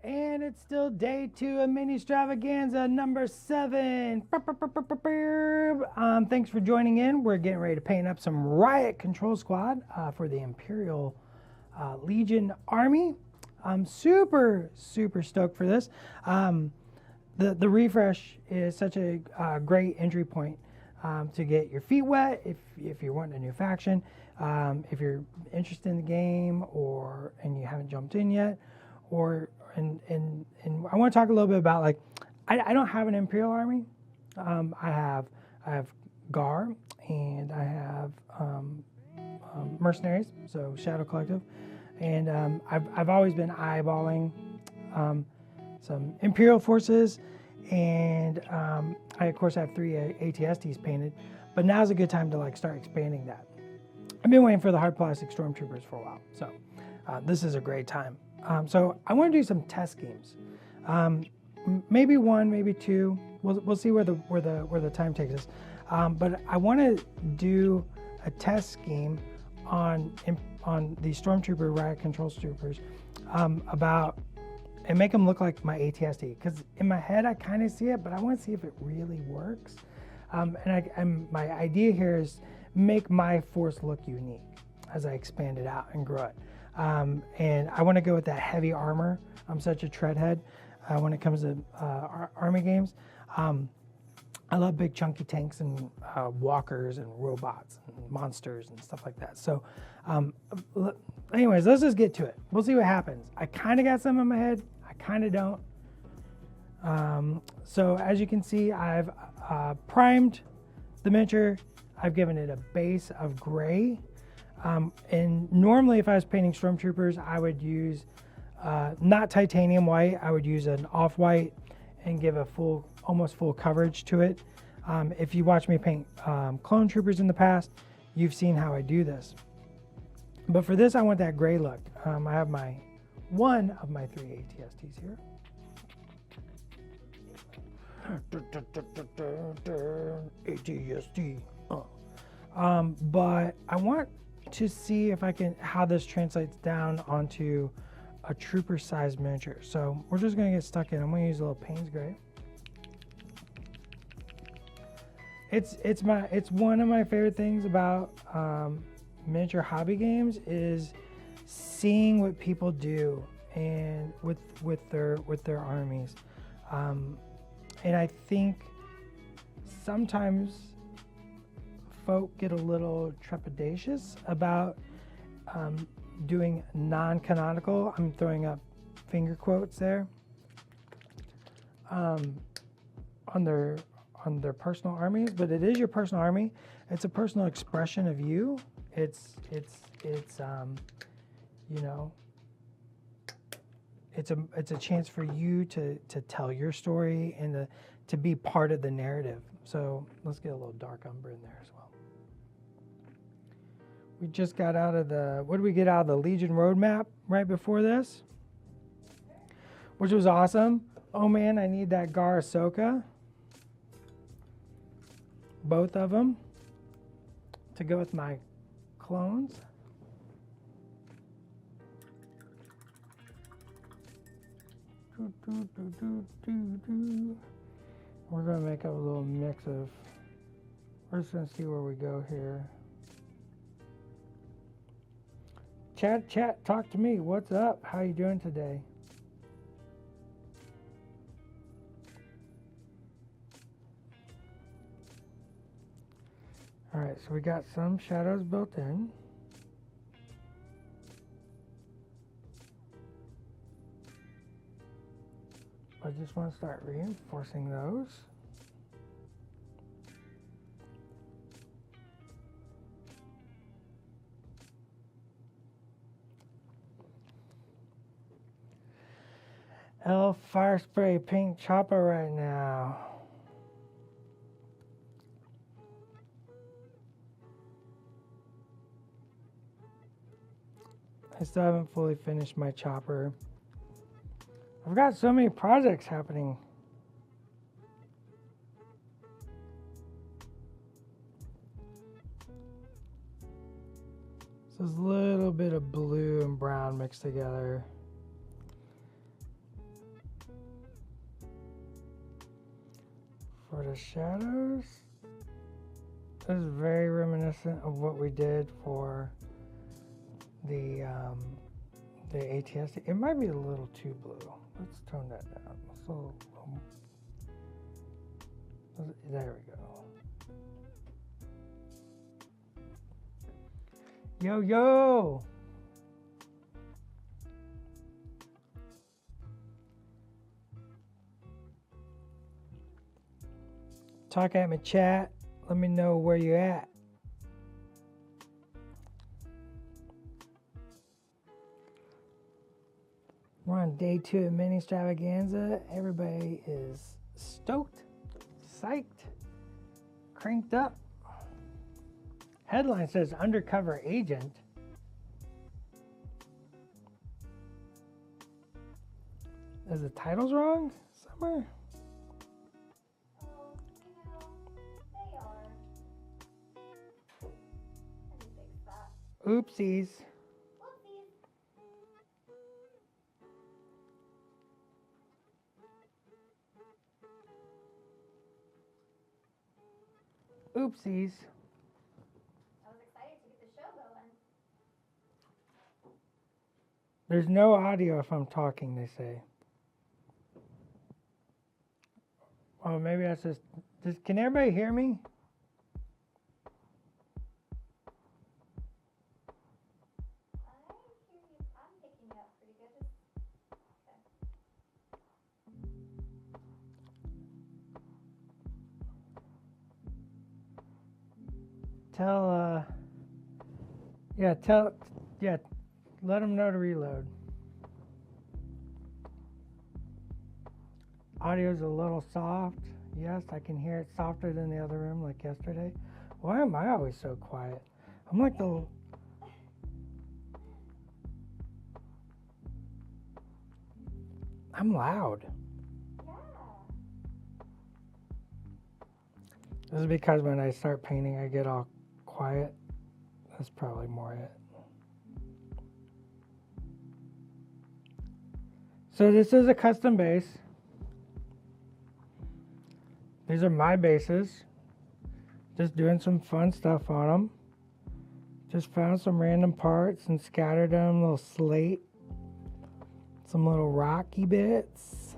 And it's still day 2 of Ministravaganza number 7. Thanks for joining in. We're getting ready to paint up some Riot Control Squad for the Imperial Legion Army. I'm super stoked for this. The refresh is such a great entry point to get your feet wet if you're wanting a new faction, if you're interested in the game and you haven't jumped in yet, and I want to talk a little bit about, like, I don't have an Imperial army. I have Gar, and I have mercenaries, so Shadow Collective, and I've always been eyeballing some Imperial forces, and I of course have 3 ATSTs painted, but now's a good time to like start expanding that. I've been waiting for the hard plastic stormtroopers for a while, so this is a great time. So I want to do some test schemes, maybe 1, maybe 2. We'll see where the time takes us. But I want to do a test scheme on the stormtrooper Riot Control Troopers and make them look like my ATST, because in my head I kind of see it, but I want to see if it really works. And my idea here is make my force look unique as I expand it out and grow it. And I want to go with that heavy armor. I'm such a treadhead when it comes to army games. I love big chunky tanks and walkers and robots and monsters and stuff like that. So anyways, let's just get to it. We'll see what happens. I kind of got some in my head. I kind of don't. So as you can see, I've primed the miniature. I've given it a base of gray. And normally if I was painting stormtroopers, I would use not titanium white. I would use an off-white and give a almost full coverage to it. If you watch me paint clone troopers in the past, you've seen how I do this. But for this, I want that gray look. I have one of my 3 ATSTs here. ATST. But I want to see if how this translates down onto a trooper sized miniature. So we're just gonna get stuck in. I'm gonna use a little Payne's gray. It's one of my favorite things about miniature hobby games is seeing what people do and with their armies. And I think sometimes folk get a little trepidatious about doing non-canonical, I'm throwing up finger quotes there, on their personal armies, but it is your personal army. It's a personal expression of you. It's you know, it's a chance for you to tell your story and to be part of the narrative. So let's get a little dark umber in there as well. We just got out of what did we get out of the Legion roadmap right before this? Which was awesome. Oh man, I need that Gar Ahsoka. Both of them to go with my clones. We're gonna make up a little mix of, we're just gonna see where we go here. Chat, talk to me. What's up? How you doing today? All right, so we got some shadows built in. I just want to start reinforcing those. Elf Fire Spray Pink Chopper right now. I still haven't fully finished my chopper. I've got so many projects happening. So there's a little bit of blue and brown mixed together. For the shadows, this is very reminiscent of what we did for the ATST. It might be a little too blue. Let's tone that down. So there we go. Yo, yo! Talk at me, chat. Let me know where you're at. We're on day 2 of Ministravaganza. Everybody is stoked, psyched, cranked up. Headline says undercover agent. Is the titles wrong somewhere? Oopsies. Oopsies. I was excited to get the show going. There's no audio if I'm talking, they say. Oh, maybe that's just can everybody hear me? I hear you. I'm picking you up pretty good. Let them know to reload. Audio's a little soft. Yes, I can hear it softer than the other room like yesterday. Why am I always so quiet? I'm like the... I'm loud. Yeah. This is because when I start painting, I get all quiet. That's probably more it. So this is a custom base. These are my bases. Just doing some fun stuff on them. Just found some random parts and scattered them. Little slate. Some little rocky bits.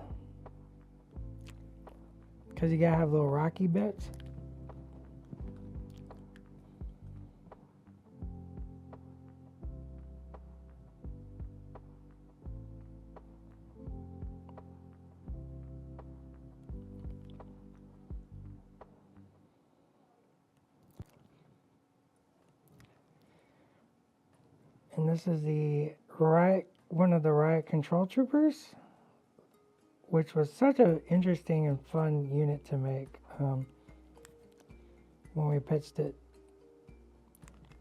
Because you gotta have little rocky bits. And this is one of the riot control troopers, which was such an interesting and fun unit to make when we pitched it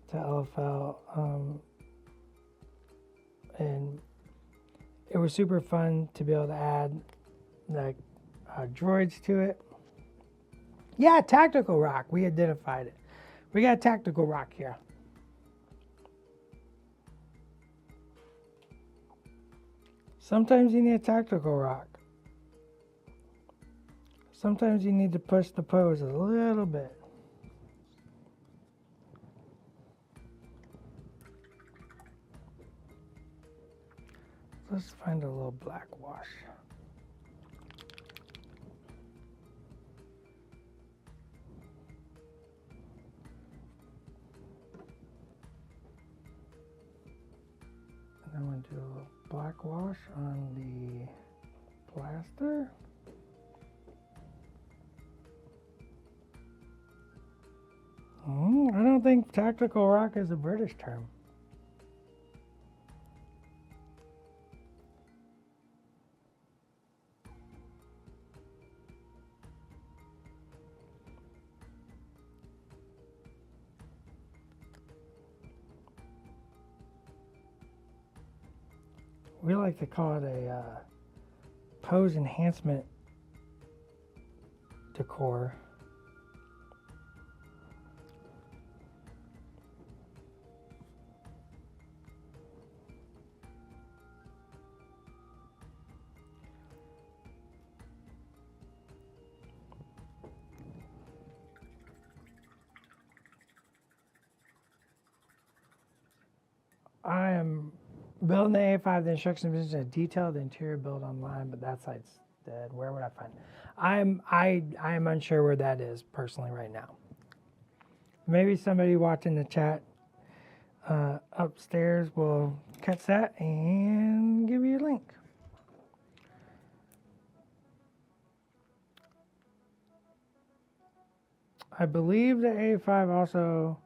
to LFL. And it was super fun to be able to add like droids to it. Yeah, tactical rock. We identified it. We got tactical rock here. Sometimes you need a tactical rock. Sometimes you need to push the pose a little bit. Let's find a little black wash. And I'm going to do a little black wash on the plaster. I don't think tactical rock is a British term. We like to call it a pose enhancement decor. I am building the A5. The instructions mention a detailed interior build online, but that site's dead. Where would I find it? I am unsure where that is personally right now. Maybe somebody watching the chat upstairs will catch that and give you a link. I believe the A5 also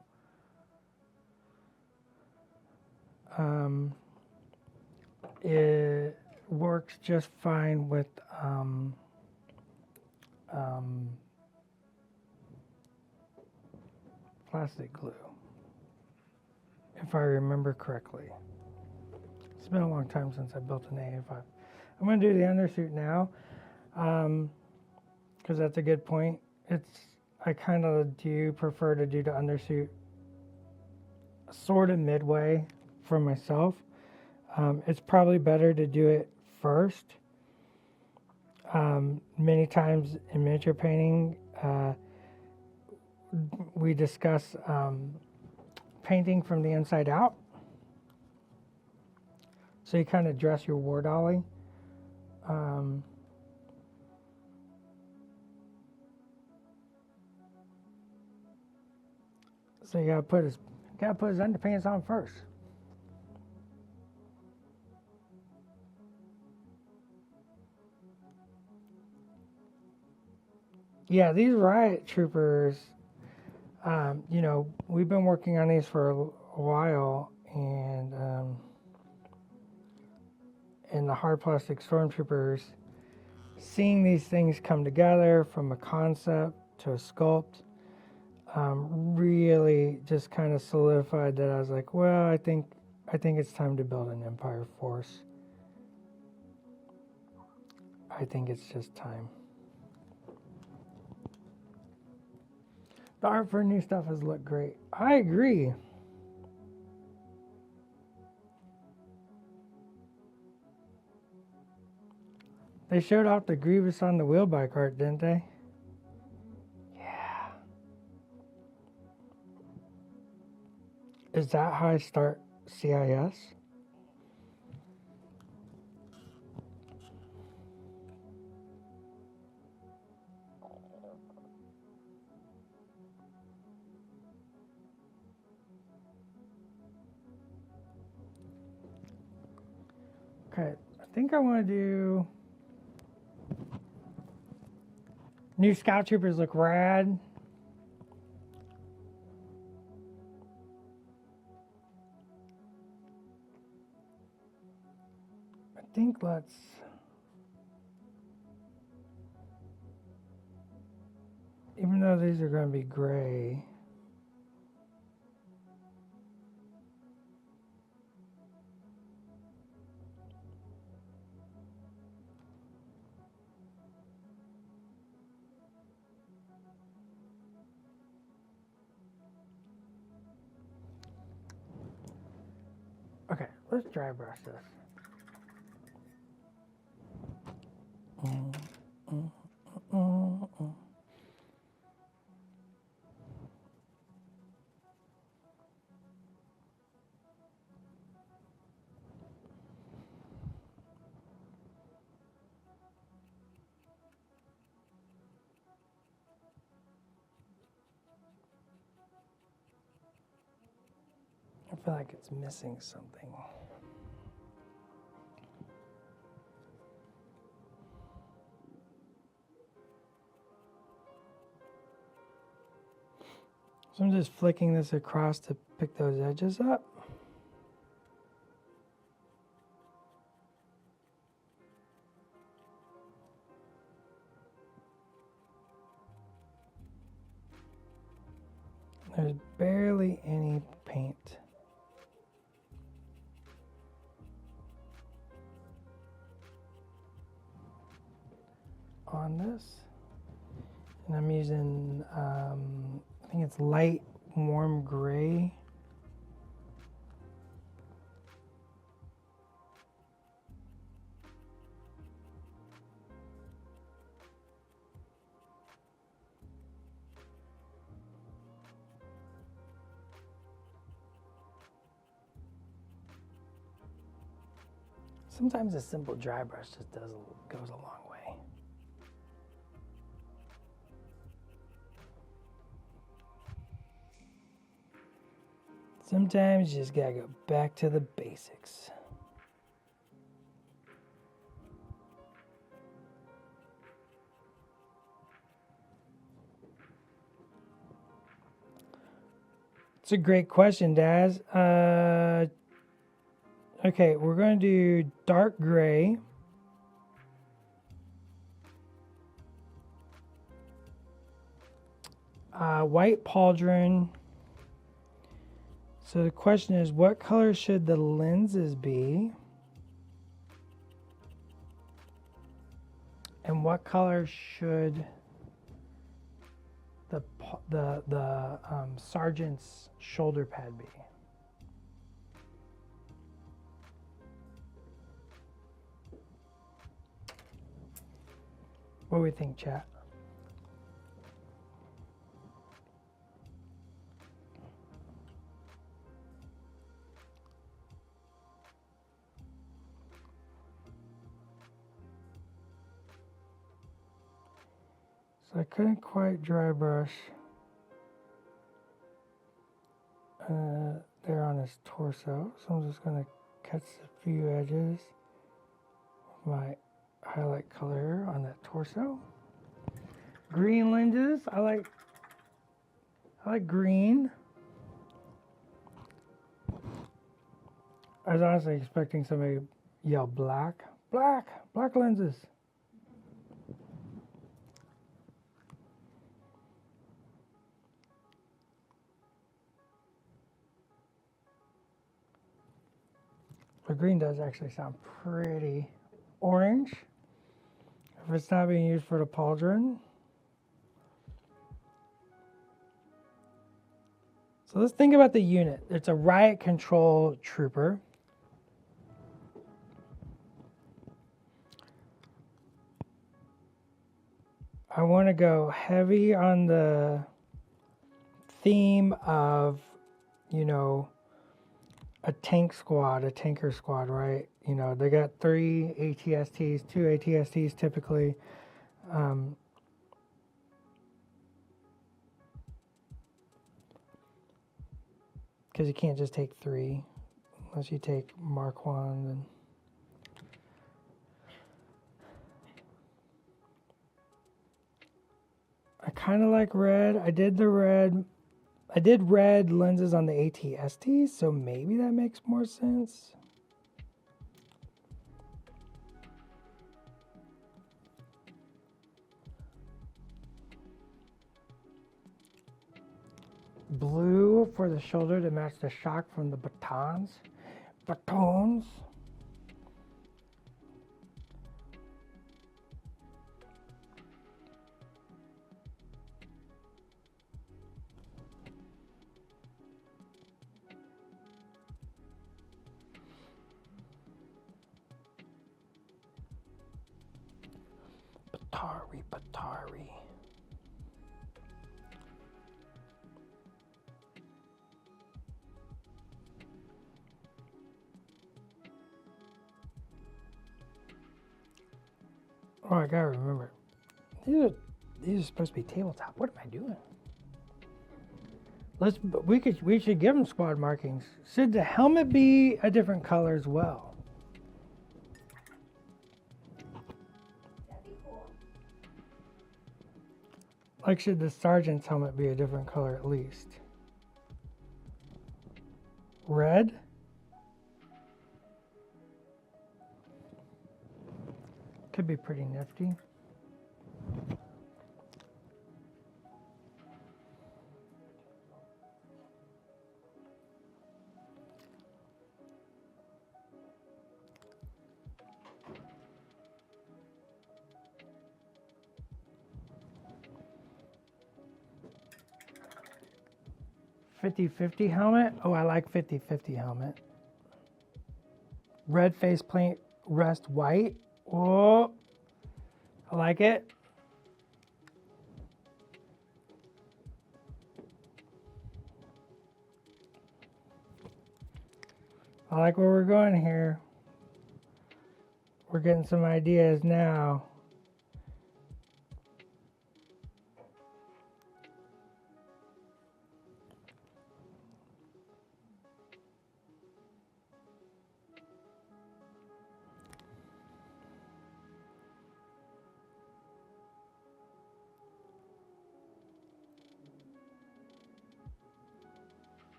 it works just fine with plastic glue, if I remember correctly. It's been a long time since I built an A5. I'm going to do the undersuit now because that's a good point. I kind of do prefer to do the undersuit sort of midway for myself. It's probably better to do it first. Many times in miniature painting, we discuss painting from the inside out. So you kind of dress your war dolly. So you gotta put his underpants on first. Yeah, these riot troopers, you know, we've been working on these for a while, and the hard plastic stormtroopers, seeing these things come together from a concept to a sculpt, really just kind of solidified that I was like, well, I think it's time to build an Empire force. I think it's just time. The art for new stuff has looked great. I agree. They showed off the Grievous on the wheelbike art, didn't they? Yeah. Is that how I start CIS? Okay, I think I want to do... New Scout Troopers look rad. I think let's... Even though these are going to be gray... Okay, let's dry brush this. I feel like it's missing something. So I'm just flicking this across to pick those edges up. There's barely any paint. On this. And I'm using, I think it's light warm gray. Sometimes a simple dry brush just goes a long way. Sometimes you just gotta go back to the basics. It's a great question, Daz. Okay, we're going to do dark gray. White pauldron. So the question is, what color should the lenses be? And what color should the sergeant's shoulder pad be? What do we think, chat? So I couldn't quite dry brush there on his torso, so I'm just going to catch a few edges with my highlight color on that torso. Green lenses, I like green. I was honestly expecting somebody to yell black lenses. But green does actually sound pretty orange if it's not being used for the pauldron. So let's think about the unit. It's a riot control trooper. I want to go heavy on the theme of, you know, a tanker squad, right? You know, they got 3 ATSTs, 2 ATSTs typically. Because you can't just take 3 unless you take Mark 1. And I kind of like red. I did red lenses on the ATSTs, so maybe that makes more sense. Blue for the shoulder to match the shock from the batons. Batari. Oh, I gotta remember. These are supposed to be tabletop. What am I doing? We should give them squad markings. Should the helmet be a different color as well? That'd be cool. Like, should the sergeant's helmet be a different color at least? Red? Could be pretty nifty. $50-50 helmet? Oh, I like $50-50 helmet. Red face paint, rest white. Oh, I like it. I like where we're going here. we're getting some ideas now.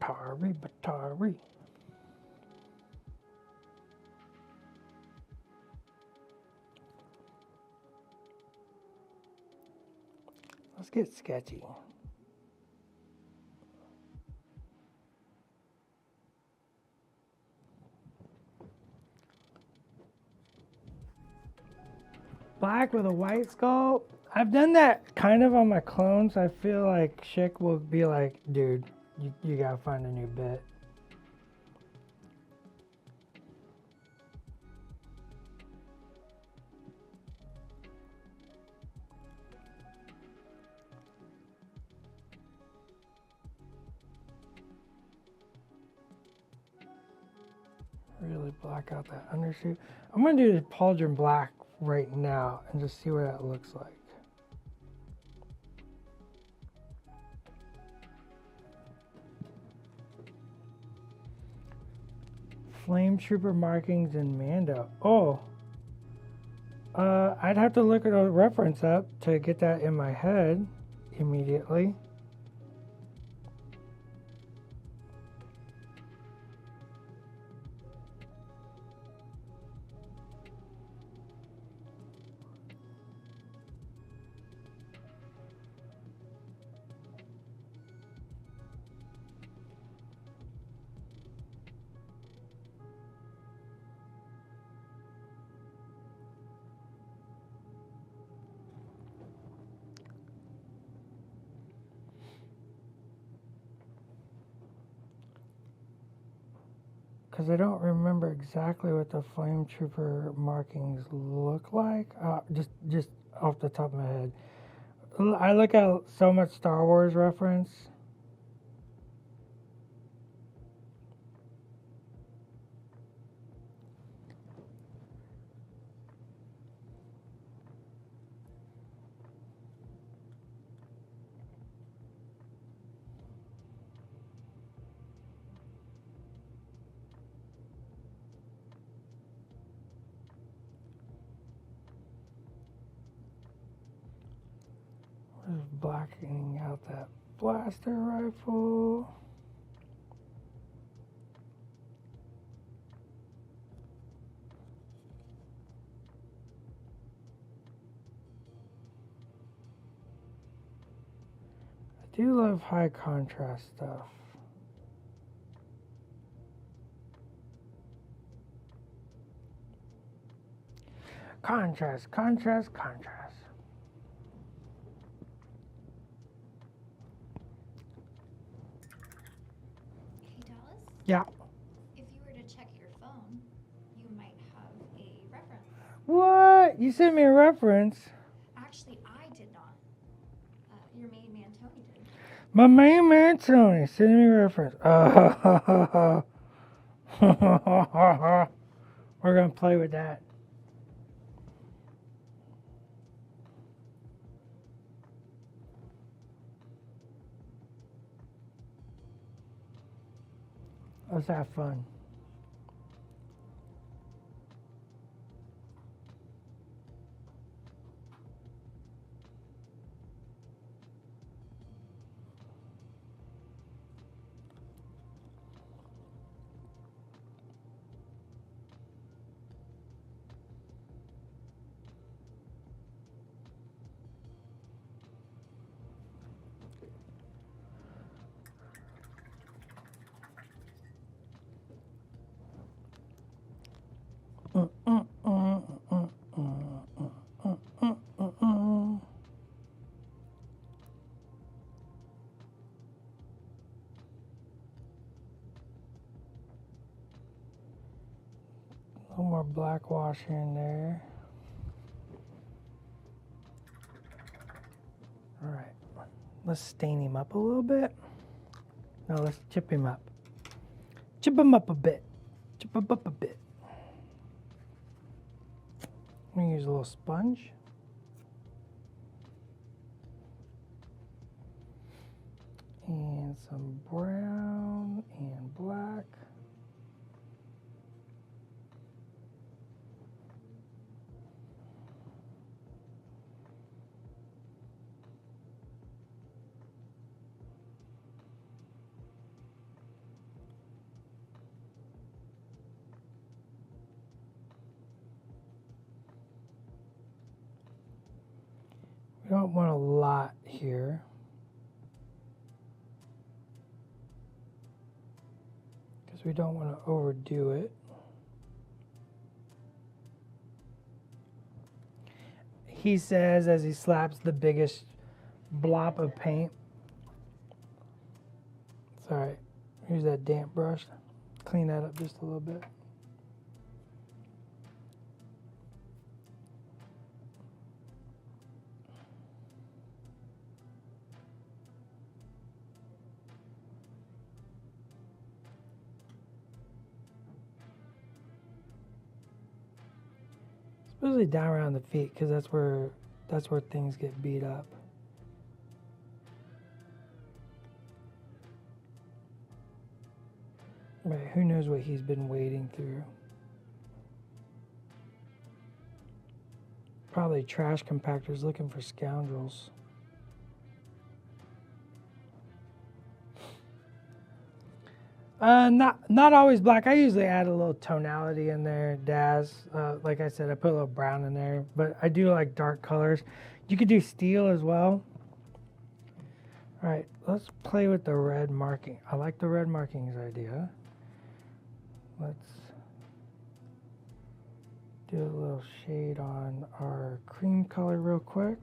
Batari, Batari. Let's get sketchy. Black with a white skull. I've done that kind of on my clones. I feel like Schick will be like, dude, you gotta find a new bit. Really black out that undershoot. I'm gonna do the pauldron black right now and just see what that looks like. Flame Trooper markings in Mando. Oh, I'd have to look at a reference up to get that in my head immediately. Because I don't remember exactly what the Flame Trooper markings look like, just off the top of my head. I look at so much Star Wars reference. Just blackening out that blaster rifle. I do love high contrast stuff. Contrast, contrast, contrast. Hey, Dallas? Yeah. If you were to check your phone, you might have a reference. What? You sent me a reference. Actually, I did not. Your main man, Tony, did. My main man Tony sent me a reference. We're gonna play with that. Let's have fun. A little more black wash here and there. All right, let's stain him up a little bit. No, let's chip him up. Chip them up a bit. Chip them up a bit. I'm gonna use a little sponge. And some brown and black. We don't want a lot here. Because we don't want to overdo it. He says as he slaps the biggest blob of paint. It's alright. Here's that damp brush. Clean that up just a little bit. Especially down around the feet, because that's where things get beat up. Right, who knows what he's been wading through? Probably trash compactors looking for scoundrels. Not always black. I usually add a little tonality in there, Daz. Like I said, I put a little brown in there, but I do like dark colors. You could do steel as well. All right, let's play with the red marking. I like the red markings idea. Let's do a little shade on our cream color real quick.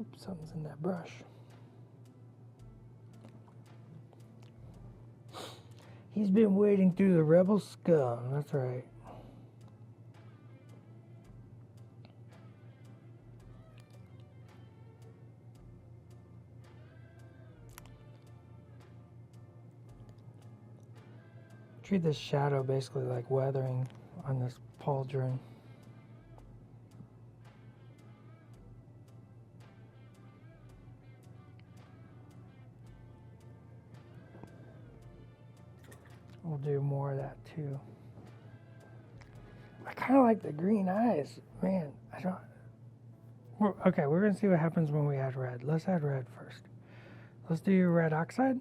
Oops, something's in that brush. He's been wading through the rebel scum, that's right. Treat this shadow basically like weathering on this pauldron. We'll do more of that too. I kind of like the green eyes. Man, I don't... Okay, we're going to see what happens when we add red. Let's add red first. Let's do your red oxide.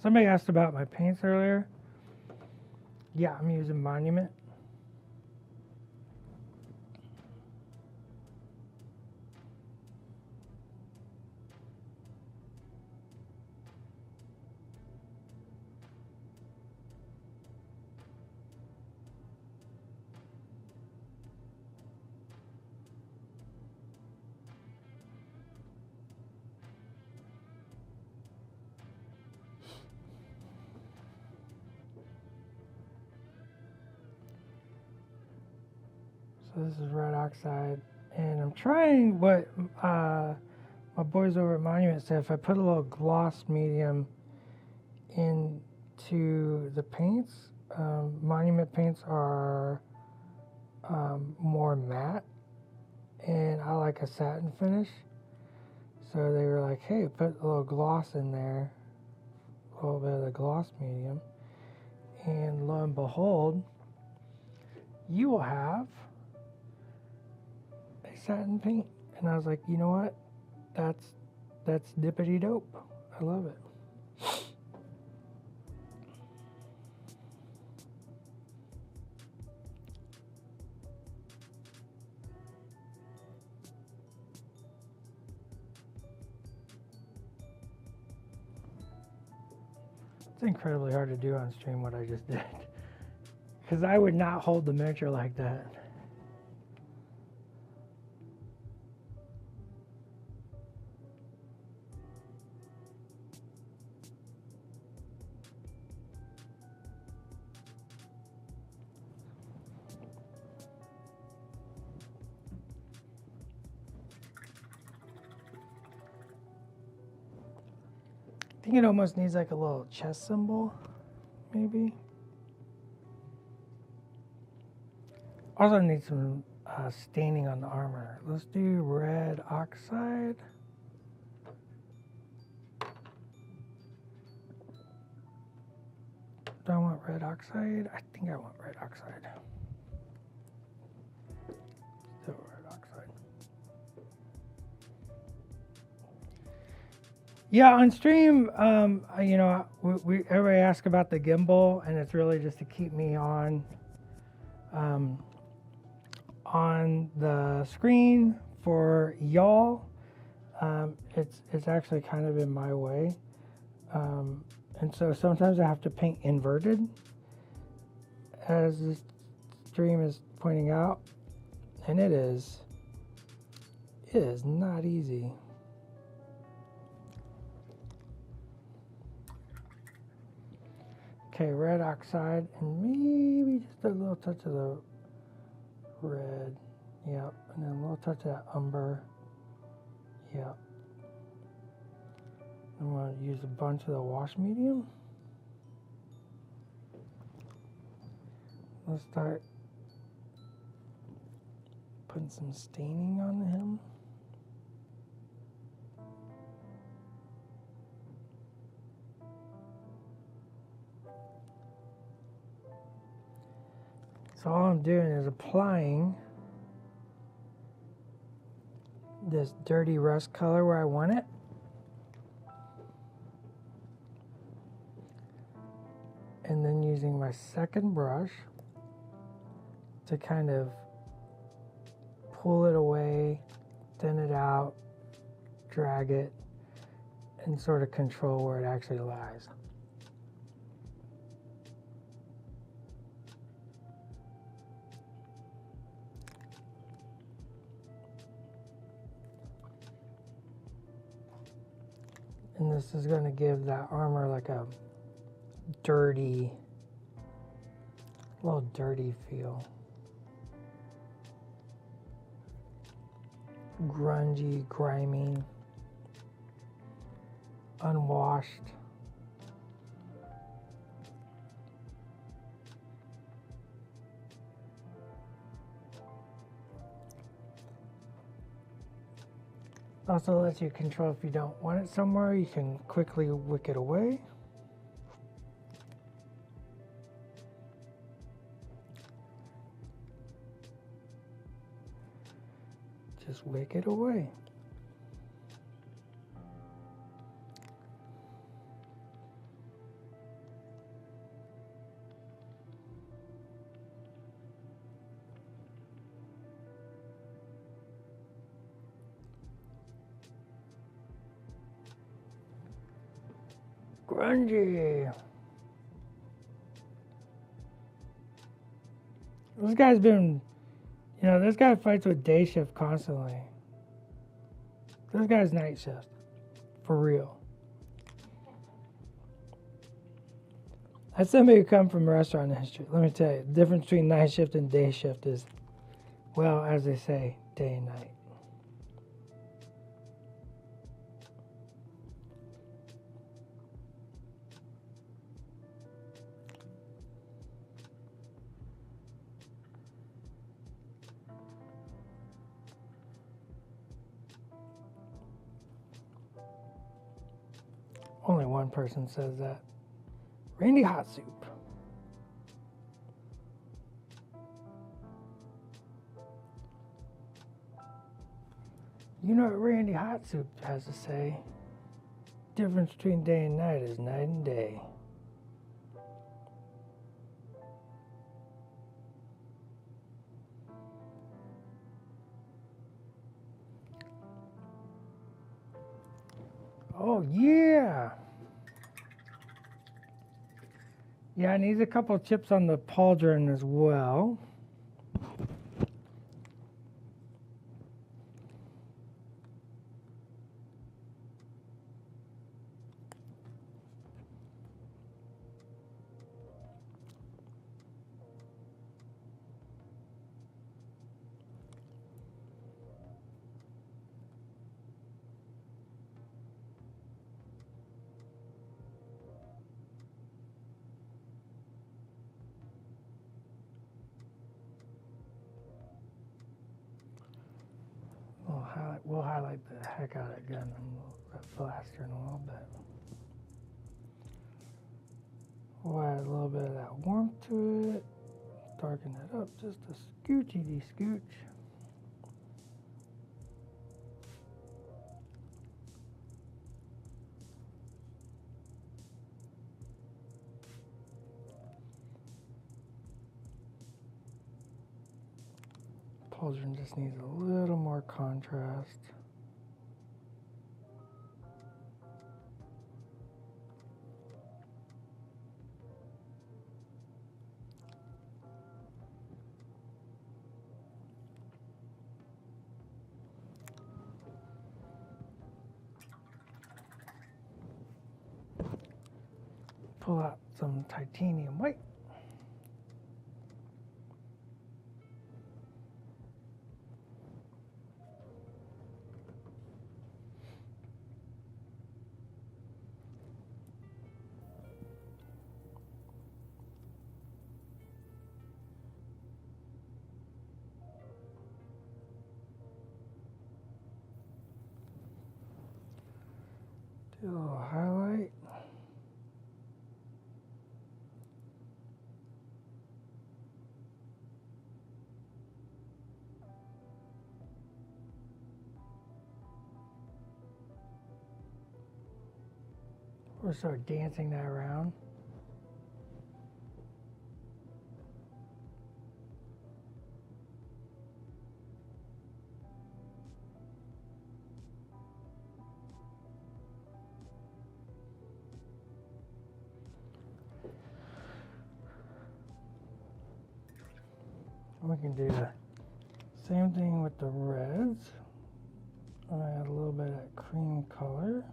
Somebody asked about my paints earlier. Yeah, I'm using Monument. So this is red oxide, and I'm trying what my boys over at Monument said. If I put a little gloss medium into the paints, Monument paints are more matte, and I like a satin finish. So they were like, hey, put a little gloss in there, a little bit of the gloss medium, and lo and behold, you will have satin paint. And I was like, you know what, that's dippity dope. I love it. It's incredibly hard to do on stream what I just did, because I would not hold the miniature like that. think it almost needs like a little chest symbol, maybe. Also need some staining on the armor. Let's do red oxide. Do I want red oxide? I think I want red oxide. Still red oxide. Yeah, on stream, you know, everybody asks about the gimbal, and it's really just to keep me on the screen for y'all. It's actually kind of in my way, and so sometimes I have to paint inverted, as the stream is pointing out, and it is not easy. Okay, red oxide, and maybe just a little touch of the red. Yep, and then a little touch of that umber. Yep. I'm going to use a bunch of the wash medium. Let's start putting some staining on him. So all I'm doing is applying this dirty rust color where I want it. And then using my second brush to kind of pull it away, thin it out, drag it, and sort of control where it actually lies. And this is going to give that armor like a little dirty feel. Grungy, grimy, unwashed. Also lets you control if you don't want it somewhere, you can quickly wick it away. Just wick it away. Grungy. This guy's been, you know, this guy fights with day shift constantly. This guy's night shift. For real. As somebody who come from restaurant industry, let me tell you, the difference between night shift and day shift is, well, as they say, day and night. Only one person says that. Randy Hot Soup. You know what Randy Hot Soup has to say? Difference between day and night is night and day. Oh, yeah. Yeah, it needs a couple chips on the pauldron as well. We'll highlight the heck out of that gun and that blaster in a little bit. We'll add a little bit of that warmth to it. Darken it up just a scoochy scooch. Pauldron just needs a little more contrast. Pull out some titanium white. Do a little highlight. We'll start dancing that around. We can do the same thing with the reds. I'll add a little bit of that cream color.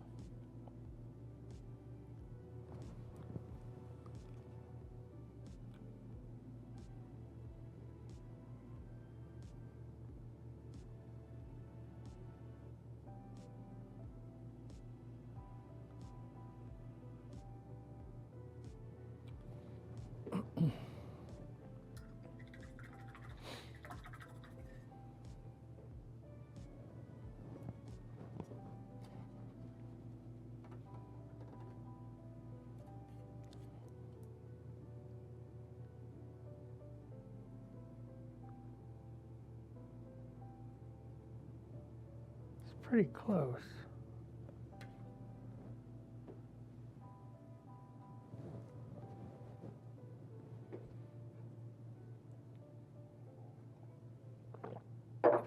Pretty close.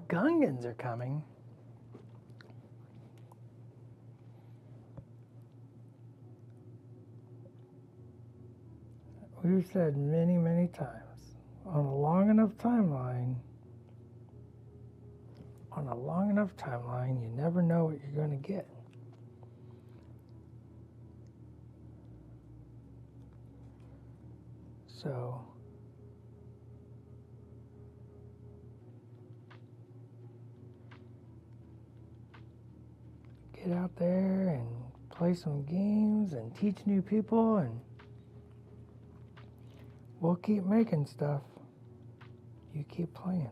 Gungans are coming. We've said many times, on a long enough timeline, you never know what you're going to get. So, get out there and play some games and teach new people, and we'll keep making stuff. You keep playing.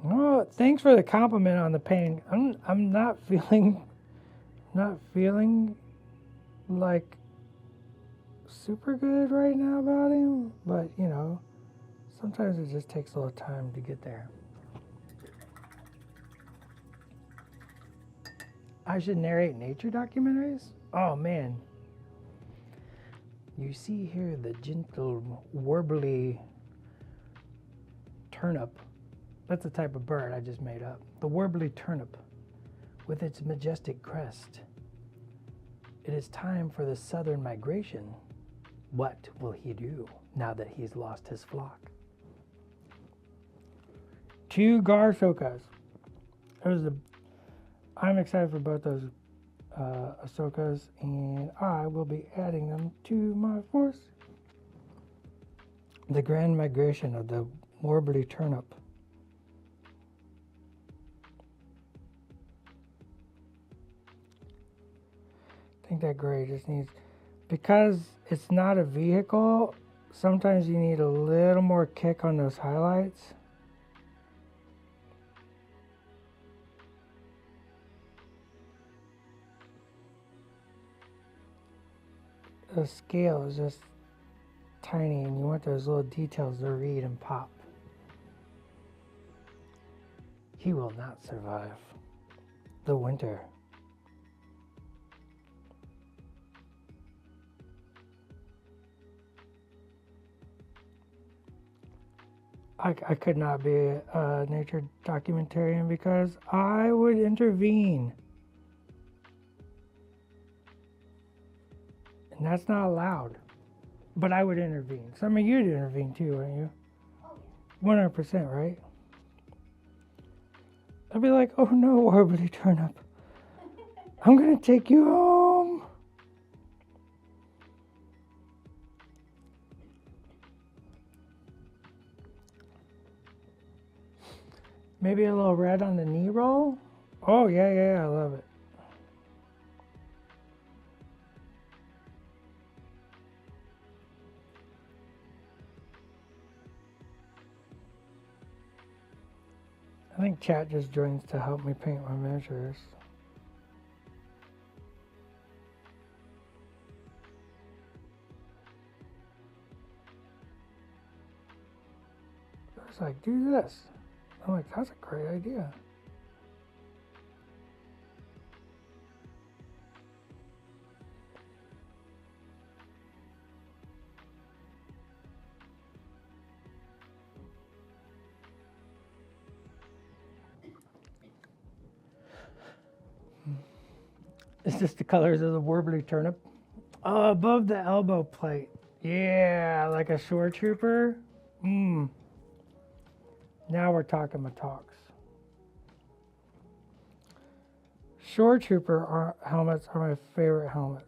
Oh, thanks for the compliment on the painting. I'm not feeling like super good right now about him, but you know, sometimes it just takes a little time to get there. I should narrate nature documentaries? Oh man. You see here the gentle warbly turnip. That's a type of bird I just made up. The warbly turnip with its majestic crest. It is time for the southern migration. What will he do now that he's lost his flock? 2 Garshokas. I'm excited for both those Ahsokas, and I will be adding them to my force. The grand migration of the warbly turnip. I think that gray just needs, because it's not a vehicle, sometimes you need a little more kick on those highlights. The scale is just tiny and you want those little details to read and pop. He will not survive the winter. I could not be a nature documentarian because I would intervene. And that's not allowed. But I would intervene. So, I mean, you'd intervene too, wouldn't you? Oh, yeah. 100%, right? I'd be like, oh no, Warbly Turnip. I'm going to take you home. Maybe a little red on the knee roll? Oh, yeah, I love it. I think chat just joins to help me paint my miniatures. It's like, do this. I'm like, that's a great idea. It's just the colors of the warbly turnip. Above the elbow plate. Yeah, like a shore trooper. Now we're talking my talks. Shore trooper helmets are my favorite helmets.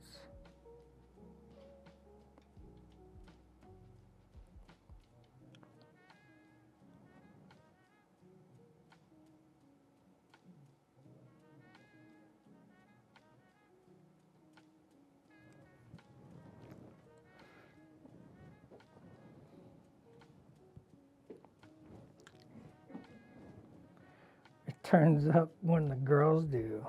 It turns up when the girls do.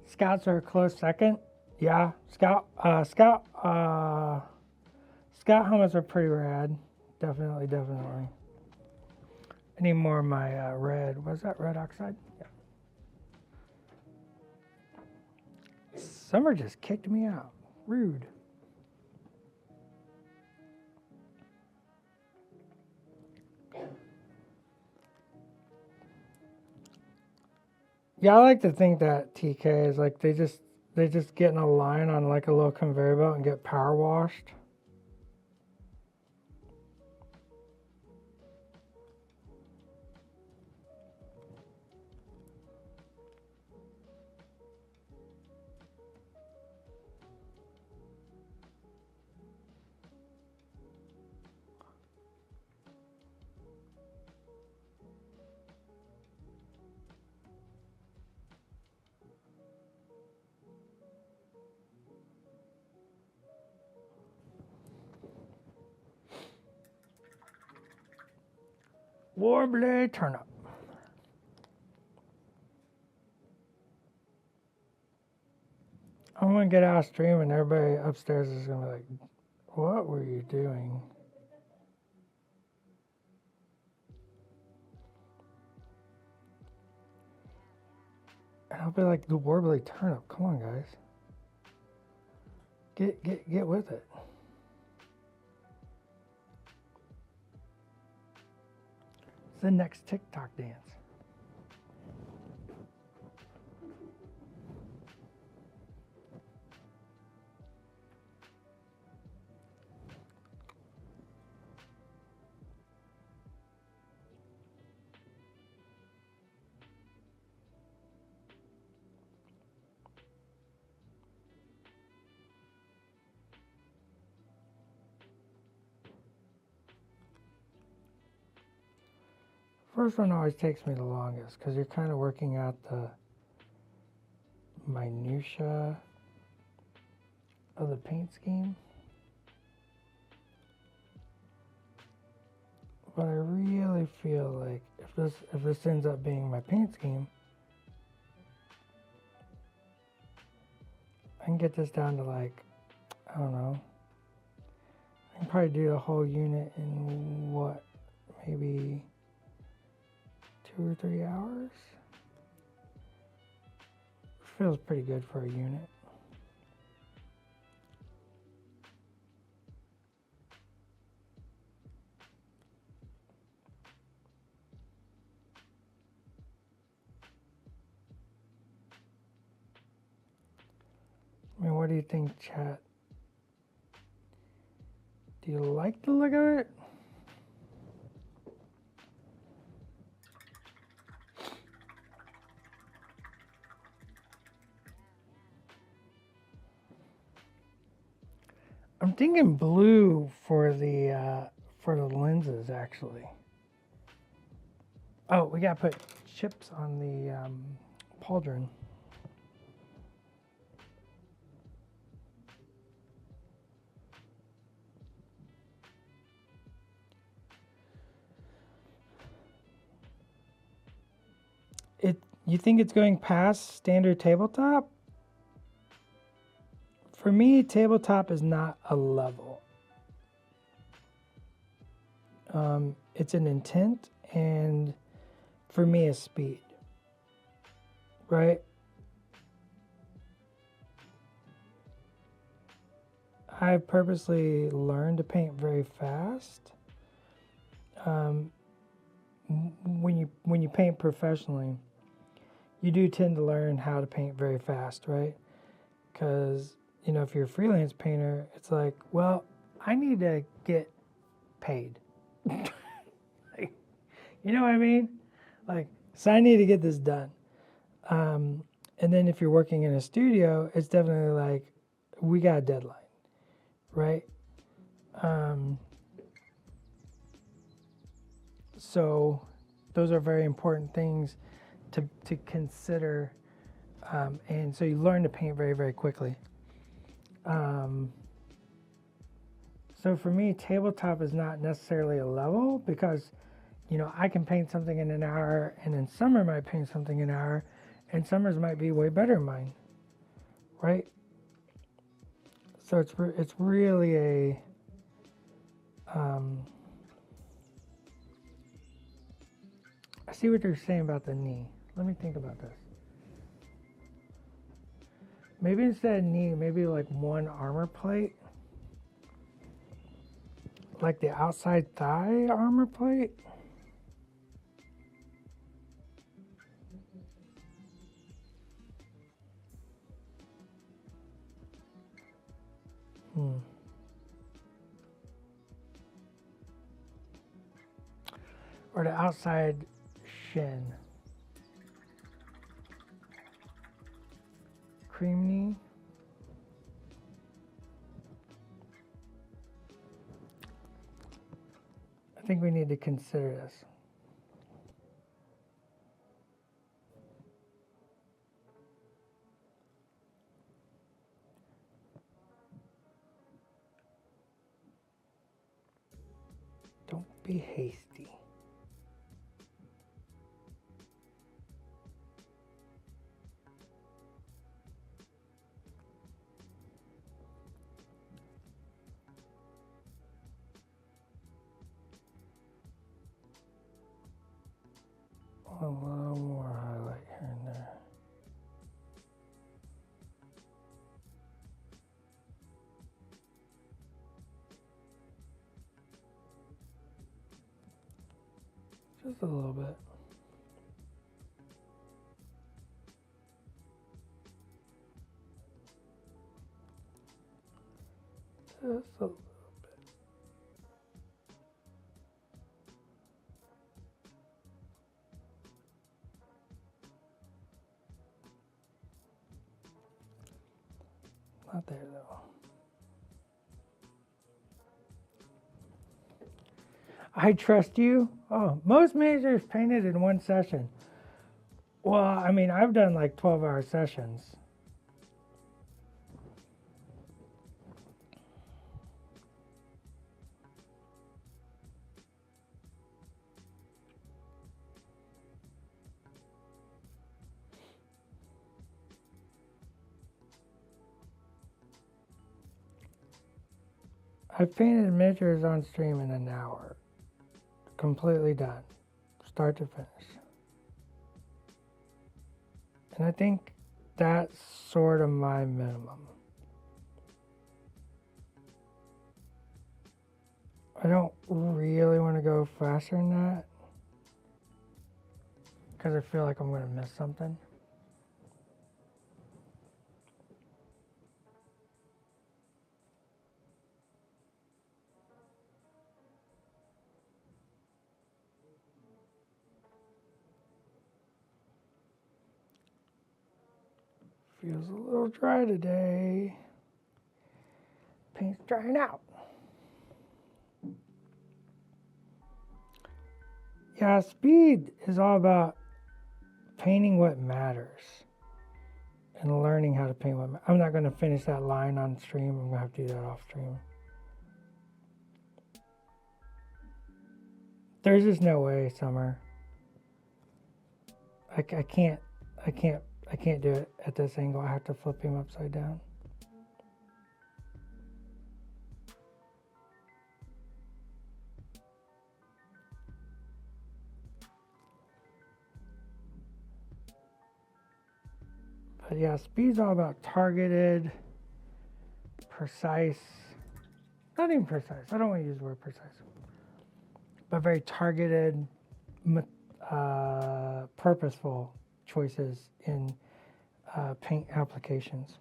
Scouts are a close second. Yeah, scout helmets are pretty rad. Definitely. I need more of my red. Was that red oxide? Yeah. Summer just kicked me out. Rude. Yeah, I like to think that TK is like they just get in a line on like a little conveyor belt and get power washed. Warbly turnip. I'm gonna get out of stream and everybody upstairs is gonna be like, what were you doing? And I'll be like, the warbly turnip. Come on, guys. Get with it. It's the next TikTok dance. First one always takes me the longest because you're kind of working out the minutia of the paint scheme. But I really feel like if this ends up being my paint scheme, I can get this down to like, I don't know, I can probably do the whole unit in what, maybe 2 or 3 hours? Feels pretty good for a unit. I mean, what do you think, chat? Do you like the look of it? I'm thinking blue for the lenses, actually. Oh, we gotta put chips on the pauldron. You think it's going past standard tabletop? For me, tabletop is not a level. It's an intent, and for me, a speed. Right? I purposely learned to paint very fast. When you paint professionally, you do tend to learn how to paint very fast, right? Because, you know, if you're a freelance painter, it's like, well, I need to get paid. Like, you know what I mean? Like, so I need to get this done. And then if you're working in a studio, it's definitely like, we got a deadline, right? So those are very important things to consider, and so you learn to paint very, very quickly. So for me, tabletop is not necessarily a level because, you know, I can paint something in an hour, and then Summer might paint something in an hour, and Summer's might be way better than mine, right? So it's really a I see what you're saying about the knee. Let me think about this. Maybe instead of knee, maybe like one armor plate. Like the outside thigh armor plate. Or the outside shin. Cream knee. I think we need to consider this. Don't be hasty. A little more highlight here and there. Just a little bit. Just a little bit. Not there though. I trust you. Oh, most miniatures painted in one session. Well, I mean, I've done like 12-hour sessions. I've painted miniatures on stream in an hour. Completely done. Start to finish. And I think that's sort of my minimum. I don't really want to go faster than that because I feel like I'm going to miss something. Feels a little dry today. Paint's drying out. Yeah, speed is all about painting what matters and learning how to paint what matters. I'm not going to finish that line on stream. I'm going to have to do that off stream. There's just no way, Summer. I can't do it at this angle. I have to flip him upside down. But yeah, speed's all about targeted, precise, not even precise. I don't want to use the word precise, but very targeted, purposeful choices in paint applications.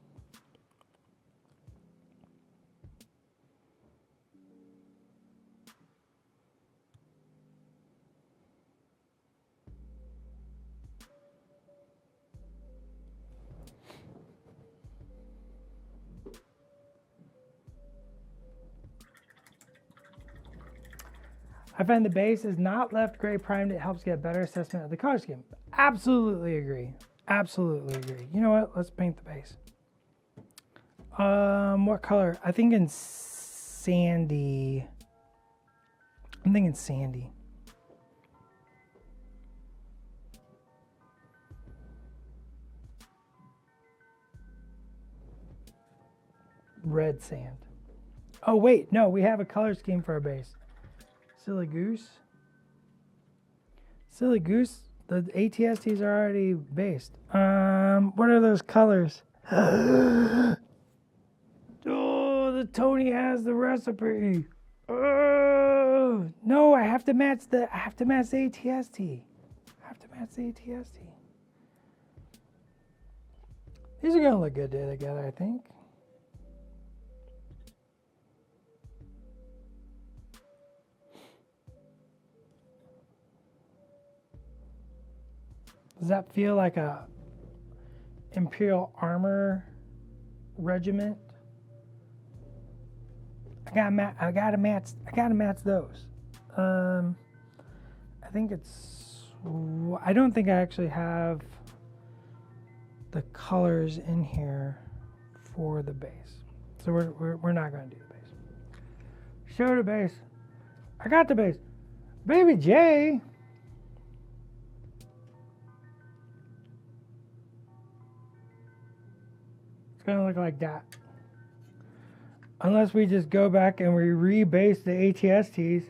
I find the base is not left gray primed. It helps get a better assessment of the color scheme. Absolutely agree. Absolutely agree. You know what? Let's paint the base. What color? I think in sandy. I'm thinking sandy. Red sand. Oh wait, no, we have a color scheme for our base. Silly goose. Silly goose. The ATSTs are already based. What are those colors? Oh, the Tony has the recipe. Oh, no, I have to match the ATST. These are gonna look good together, I think. Does that feel like a Imperial armor regiment? I gotta match those. I think it's. I don't think I actually have the colors in here for the base, so we're not gonna do the base. Show the base. I got the base, baby J. It's gonna look like that. Unless we just go back and we rebase the ATSTs.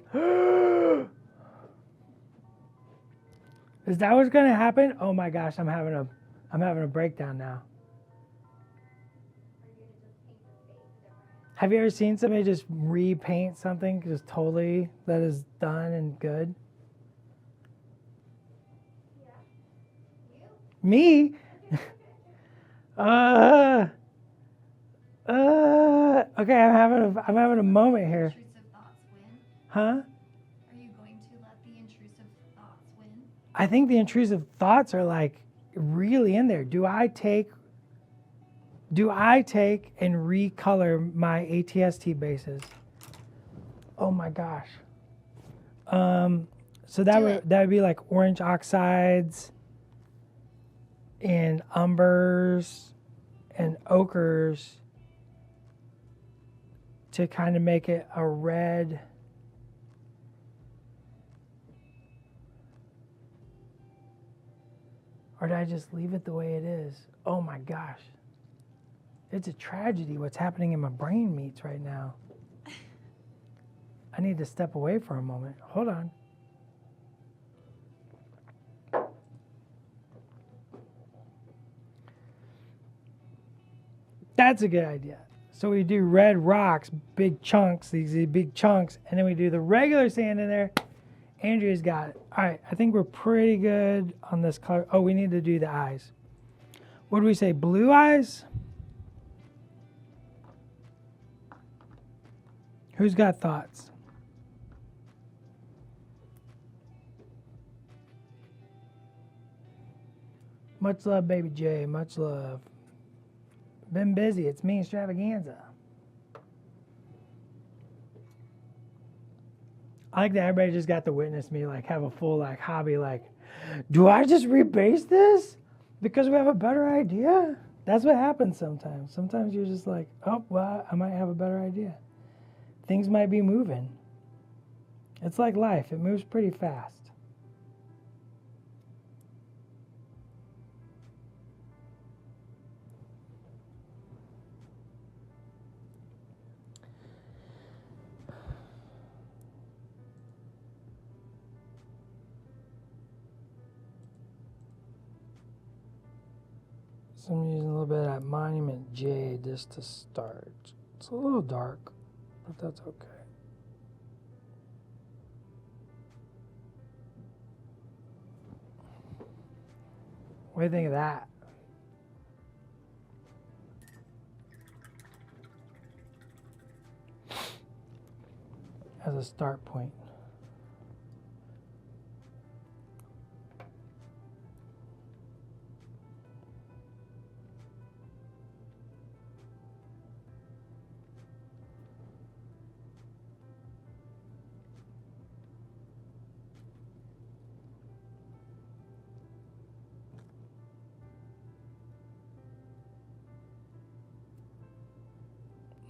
Is that what's gonna happen? Oh my gosh, I'm having a breakdown now. Have you ever seen somebody just repaint something just totally that is done and good? Yeah. Me? Okay, I'm having a moment here. Intrusive thoughts win? Huh? Are you going to let the intrusive thoughts win? I think the intrusive thoughts are like really in there. Do I take and recolor my ATST bases? Oh my gosh. So that would be like orange oxides and umbers and ochres to kind of make it a red. Or did I just leave it the way it is? Oh my gosh. It's a tragedy what's happening in my brain meats right now. I need to step away for a moment. Hold on. That's a good idea. So we do red rocks, big chunks, these big chunks, and then we do the regular sand in there. Andrea's got it. All right, I think we're pretty good on this color. Oh, we need to do the eyes. What do we say, blue eyes? Who's got thoughts? Much love, baby J. Much love. Been busy. It's Ministravaganza. I like that everybody just got to witness me like have a full like hobby. Like, do I just rebase this because we have a better idea? That's what happens sometimes. Sometimes you're just like, oh, well, I might have a better idea. Things might be moving. It's like life. It moves pretty fast. So I'm using a little bit of that Monument Jade just to start. It's a little dark, but that's okay. What do you think of that? As a start point.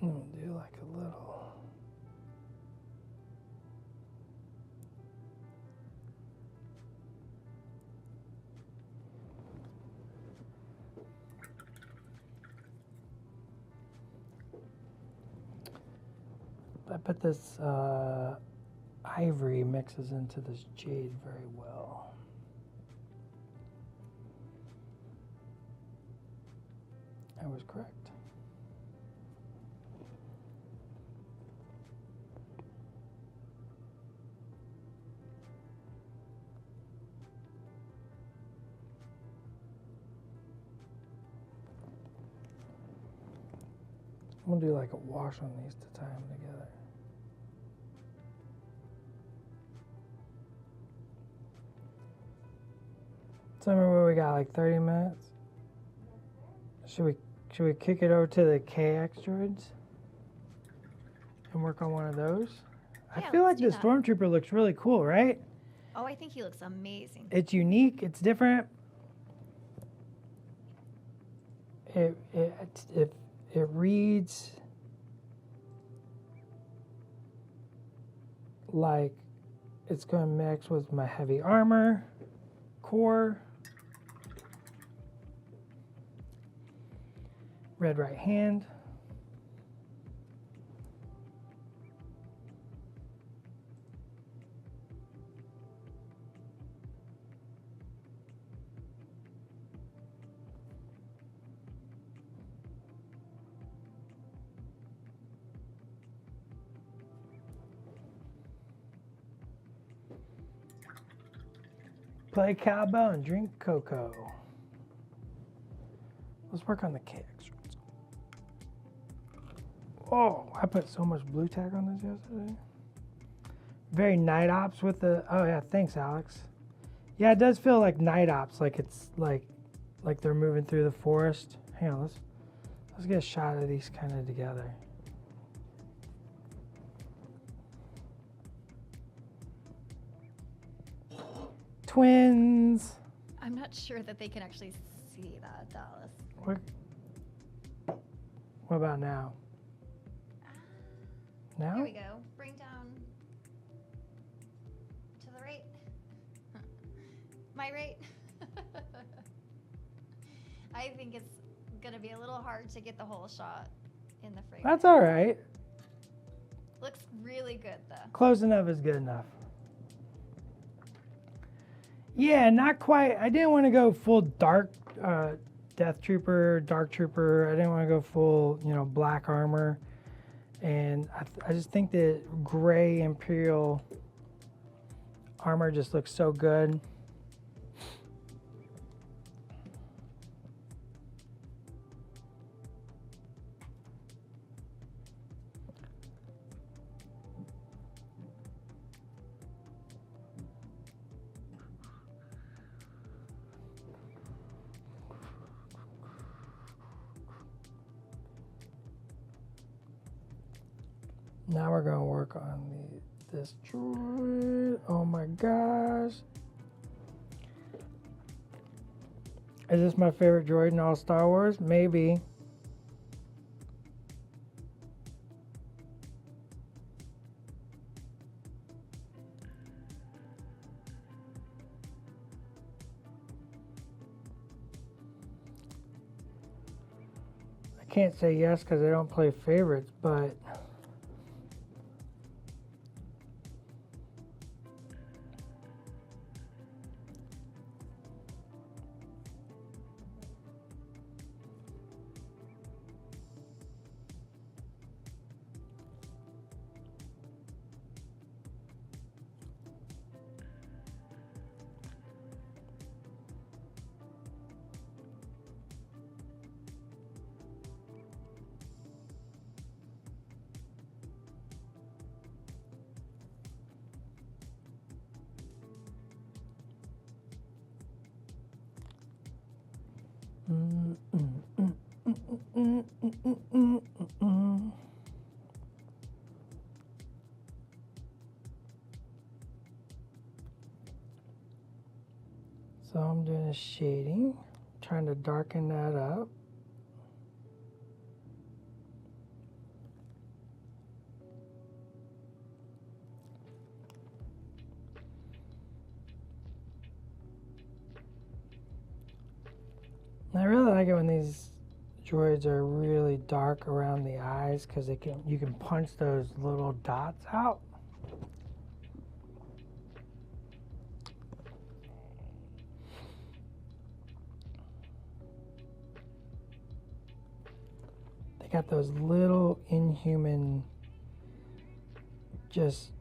I'm gonna do like a little. I bet this ivory mixes into this jade very well. I was correct. I'm gonna do like a wash on these to tie them together. So remember we got like 30 minutes? Should we kick it over to the KX droids and work on one of those? Yeah, I feel like let's the do that. Stormtrooper looks really cool, right? Oh, I think he looks amazing. It's unique, it's different. It reads like it's going to mix with my heavy armor core. Red right hand. Play cowbell and drink cocoa. Let's work on the KX. Oh, I put so much blue tack on this yesterday. Very night ops with the, oh yeah, thanks Alex. Yeah, it does feel like night ops, like it's like they're moving through the forest. Hang on, let's get a shot of these kind of together. twins. I'm not sure that they can actually see that, Dallas. What about now? Now? Here we go. Bring down to the right. My right. I think it's going to be a little hard to get the whole shot in the frame. That's all right. Looks really good, though. Close enough is good enough. Yeah, not quite. I didn't want to go full dark Death Trooper, Dark Trooper. I didn't want to go full, black armor. And I just think the gray Imperial armor just looks so good. Now we're gonna work on this droid. Oh my gosh. Is this my favorite droid in all Star Wars? Maybe. I can't say yes because I don't play favorites, but so I'm doing a shading, trying to darken that up. I really like it when these droids are really dark around the eyes because you can punch those little dots out. They got those little inhuman just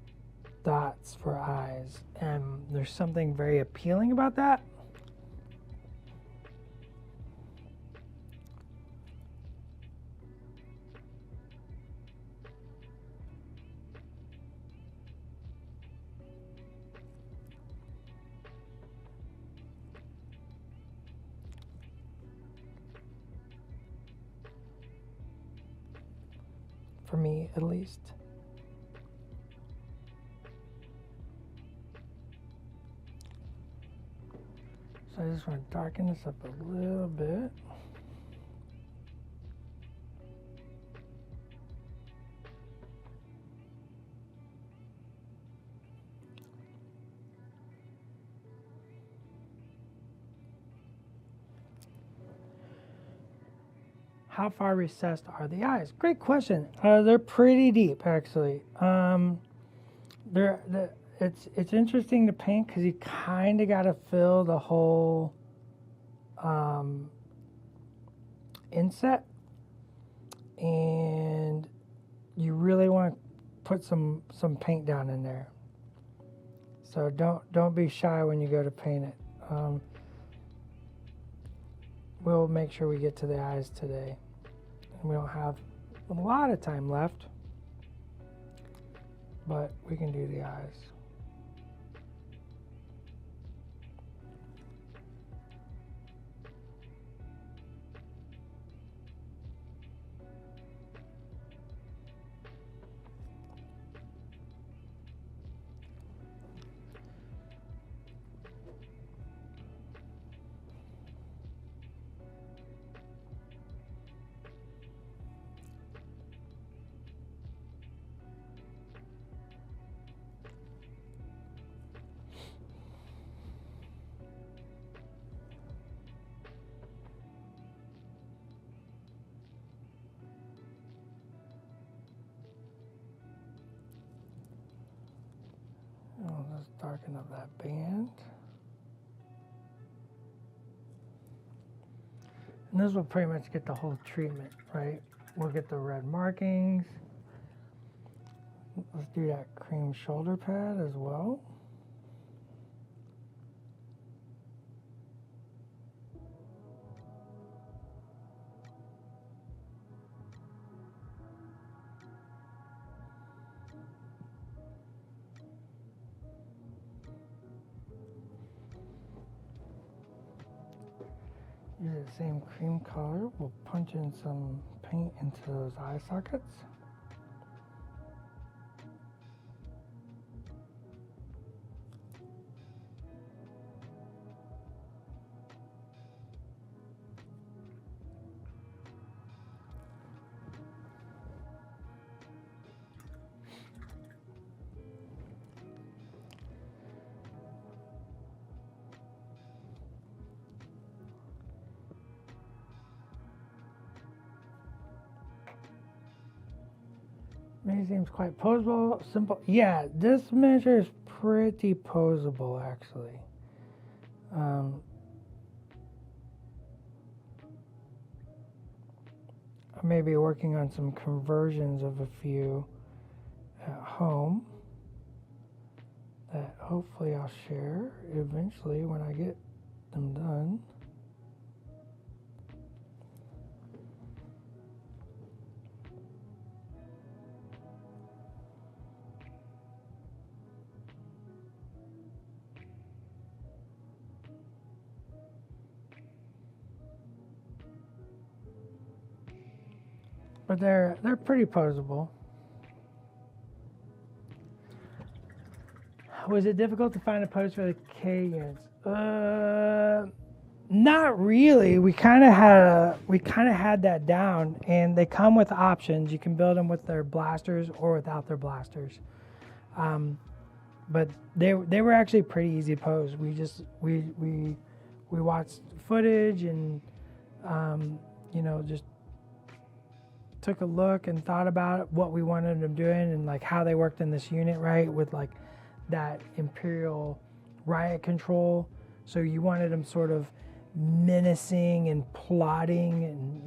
dots for eyes, and there's something very appealing about that. For me, at least. So I just want to darken this up a little bit. How far recessed are the eyes? Great question. They're pretty deep, actually. It's interesting to paint because you kind of got to fill the whole inset, and you really want to put some paint down in there. So don't be shy when you go to paint it. We'll make sure we get to the eyes today. We don't have a lot of time left, but we can do the eyes. I'll just darken up that band. And this will pretty much get the whole treatment, right? We'll get the red markings. Let's do that cream shoulder pad as well. Use the same cream color. We'll punch in some paint into those eye sockets. Maybe seems quite posable, simple. Yeah, this miniature is pretty posable actually. I may be working on some conversions of a few at home that hopefully I'll share eventually when I get them done. But they're pretty posable. Was it difficult to find a pose for the K units? Not really. We kind of had that down, and they come with options. You can build them with their blasters or without their blasters. But they were actually pretty easy to pose. We watched footage and just took a look and thought about what we wanted them doing and like how they worked in this unit, right? With like that Imperial Riot Control. So you wanted them sort of menacing and plotting, and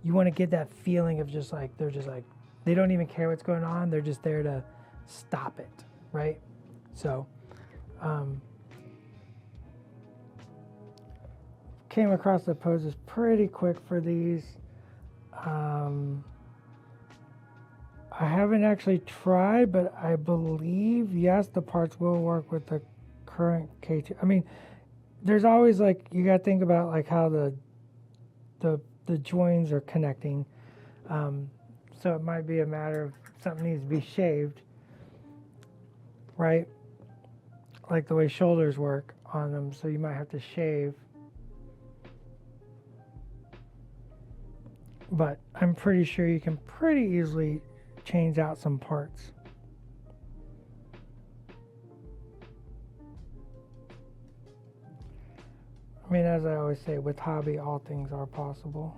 you want to get that feeling of just like they don't even care what's going on. They're just there to stop it, right? So came across the poses pretty quick for these. I haven't actually tried, but I believe, yes, the parts will work with the current K2. I mean, there's always like, you got to think about like how the joins are connecting. So it might be a matter of something needs to be shaved, right? Like the way shoulders work on them. So you might have to shave. But I'm pretty sure you can pretty easily change out some parts. I mean, as I always say, with hobby, all things are possible.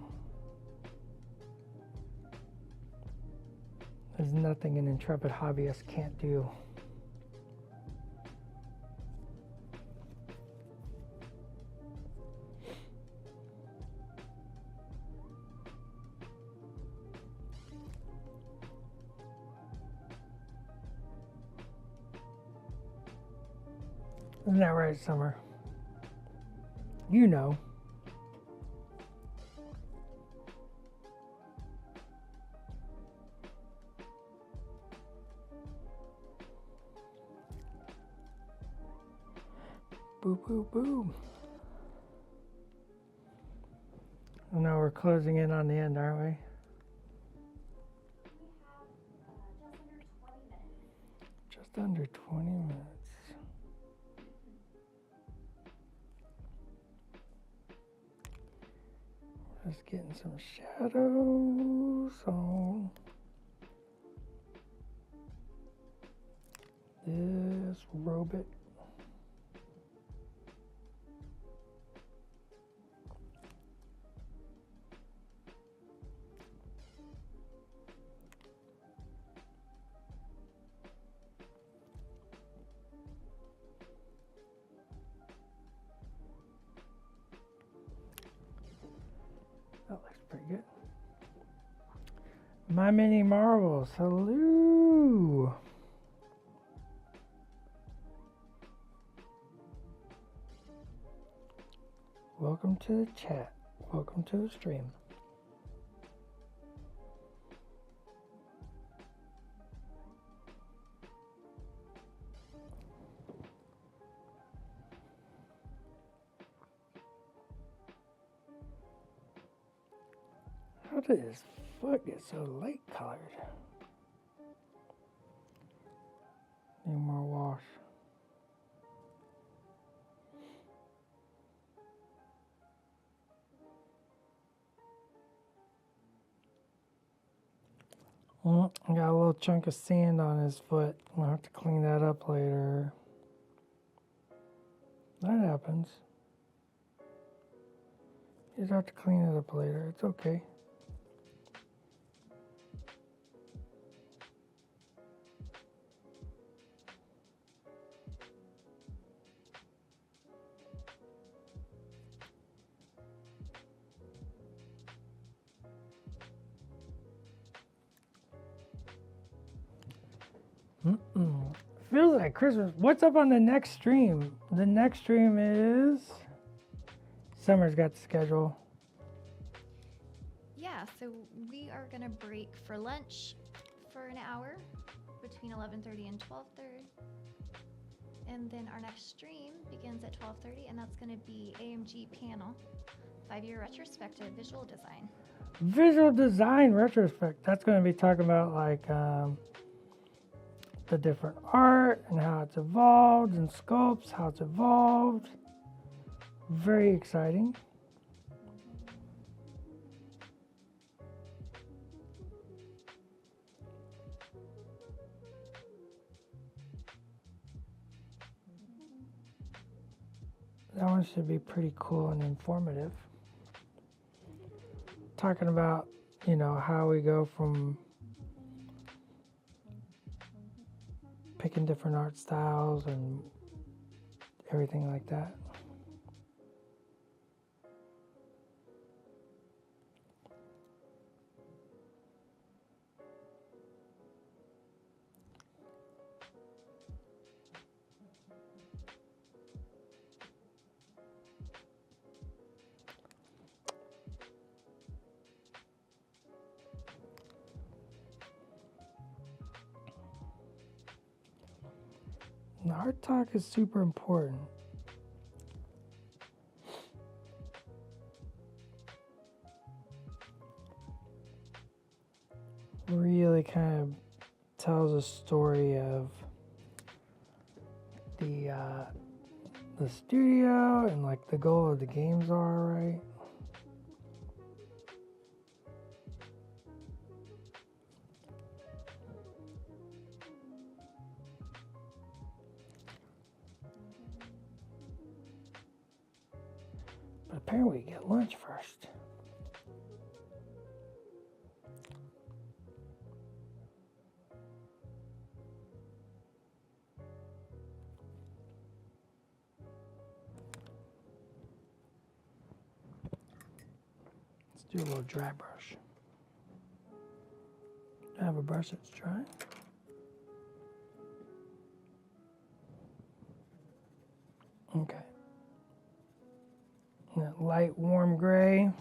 There's nothing an intrepid hobbyist can't do. Isn't that right, Summer? You know. Boo, boo, boo. I know we're closing in on the end, aren't we? Just under 20 minutes. Just getting some shadows on this robot. My mini marbles, hello. Welcome to the chat. Welcome to the stream. How did his foot get so light colored? Need more wash. I got a little chunk of sand on his foot. I'll have to clean that up later. That happens. You just have to clean it up later. It's okay. Feels like Christmas. What's up on the next stream? The next stream is... Summer's got the schedule. Yeah, so we are gonna break for lunch for an hour between 11:30 and 12:30. And then our next stream begins at 12:30, and that's gonna be AMG panel, 5-year retrospective visual design. Visual design retrospect. That's going to be talking about like the different art and how it's evolved and sculpts, how it's evolved. Very exciting. That one should be pretty cool and informative. Talking about, you know, how we go from picking different art styles and everything like that. The art talk is super important. Really kind of tells a story of the studio and like the goal of the games are, right? But apparently we get lunch first. Let's do a little dry brush. I have a brush that's dry. Okay. That light warm gray.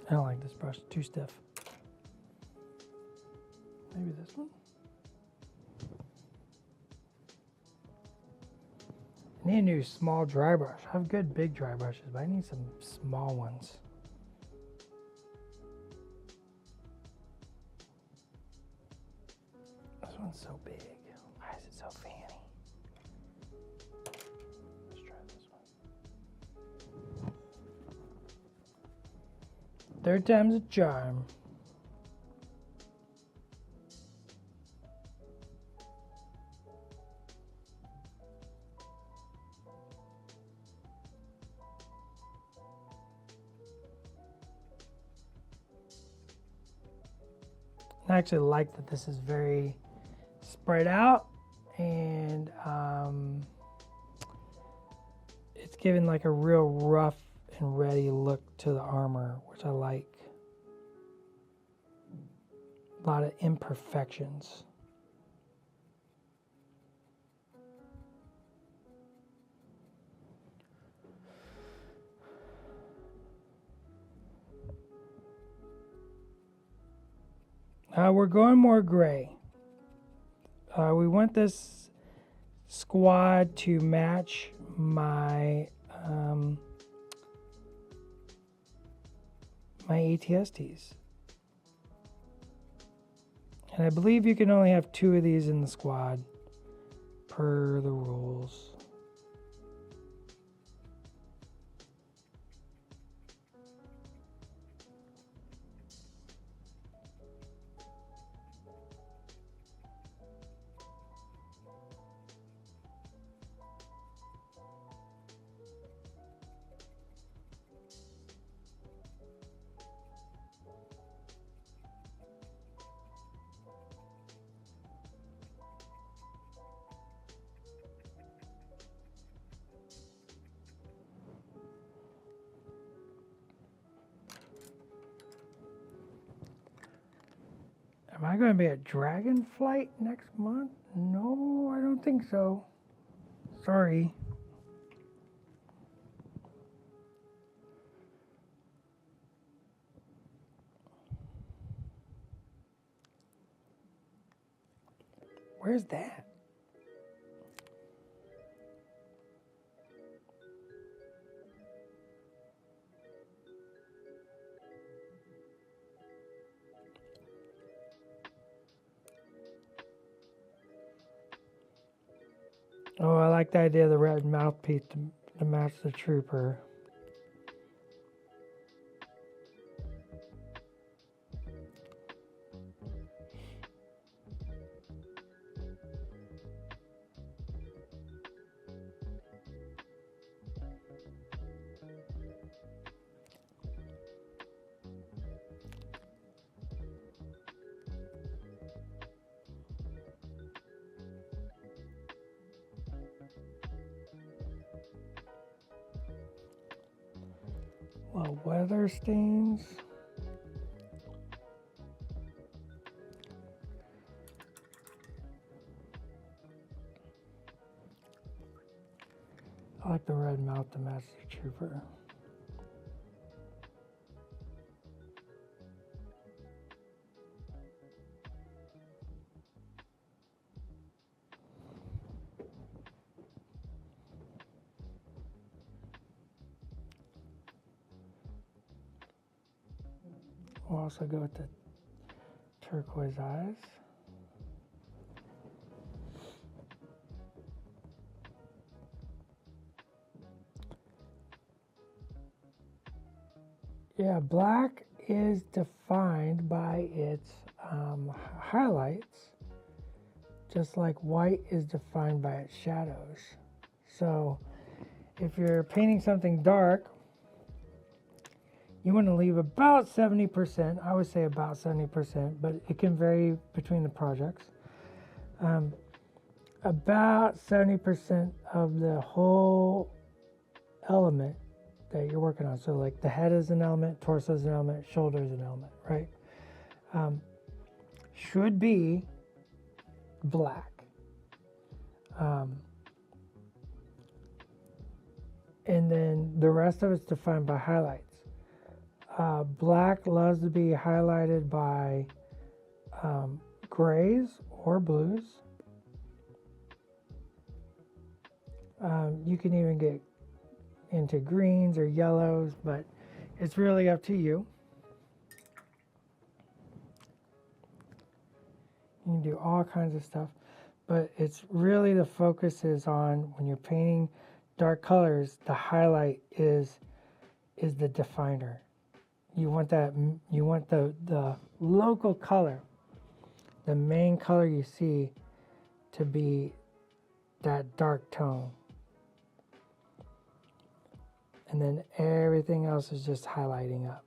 I don't like this brush, too stiff. Maybe this one? I need a new small dry brush. I have good big dry brushes, but I need some small ones. This one's so big. Why is it so fanny? Let's try this one. Third time's a charm. I actually like that this is very spread out, and it's given like a real rough and ready look to the armor, which I like. A lot of imperfections. We're going more gray. We want this squad to match my my ATSTs. And I believe you can only have 2 of these in the squad per the rules. Am I going to be at Dragonflight next month? No, I don't think so. Sorry. Where's that? Oh, I like the idea of the red mouthpiece to match the trooper. Well, weather stains. I like the red mouth to match the trooper. We'll also go with the turquoise eyes. Yeah, black is defined by its highlights, just like white is defined by its shadows. So if you're painting something dark, you want to leave about 70%. I would say about 70%, but it can vary between the projects. About 70% of the whole element that you're working on. So like the head is an element, torso is an element, shoulder is an element, right? Should be black. And then the rest of it's defined by highlights. Black loves to be highlighted by grays or blues. You can even get into greens or yellows, but it's really up to you. You can do all kinds of stuff, but it's really the focus is on when you're painting dark colors, the highlight is the definer. You want that, you want the local color, the main color you see to be that dark tone. And then everything else is just highlighting up.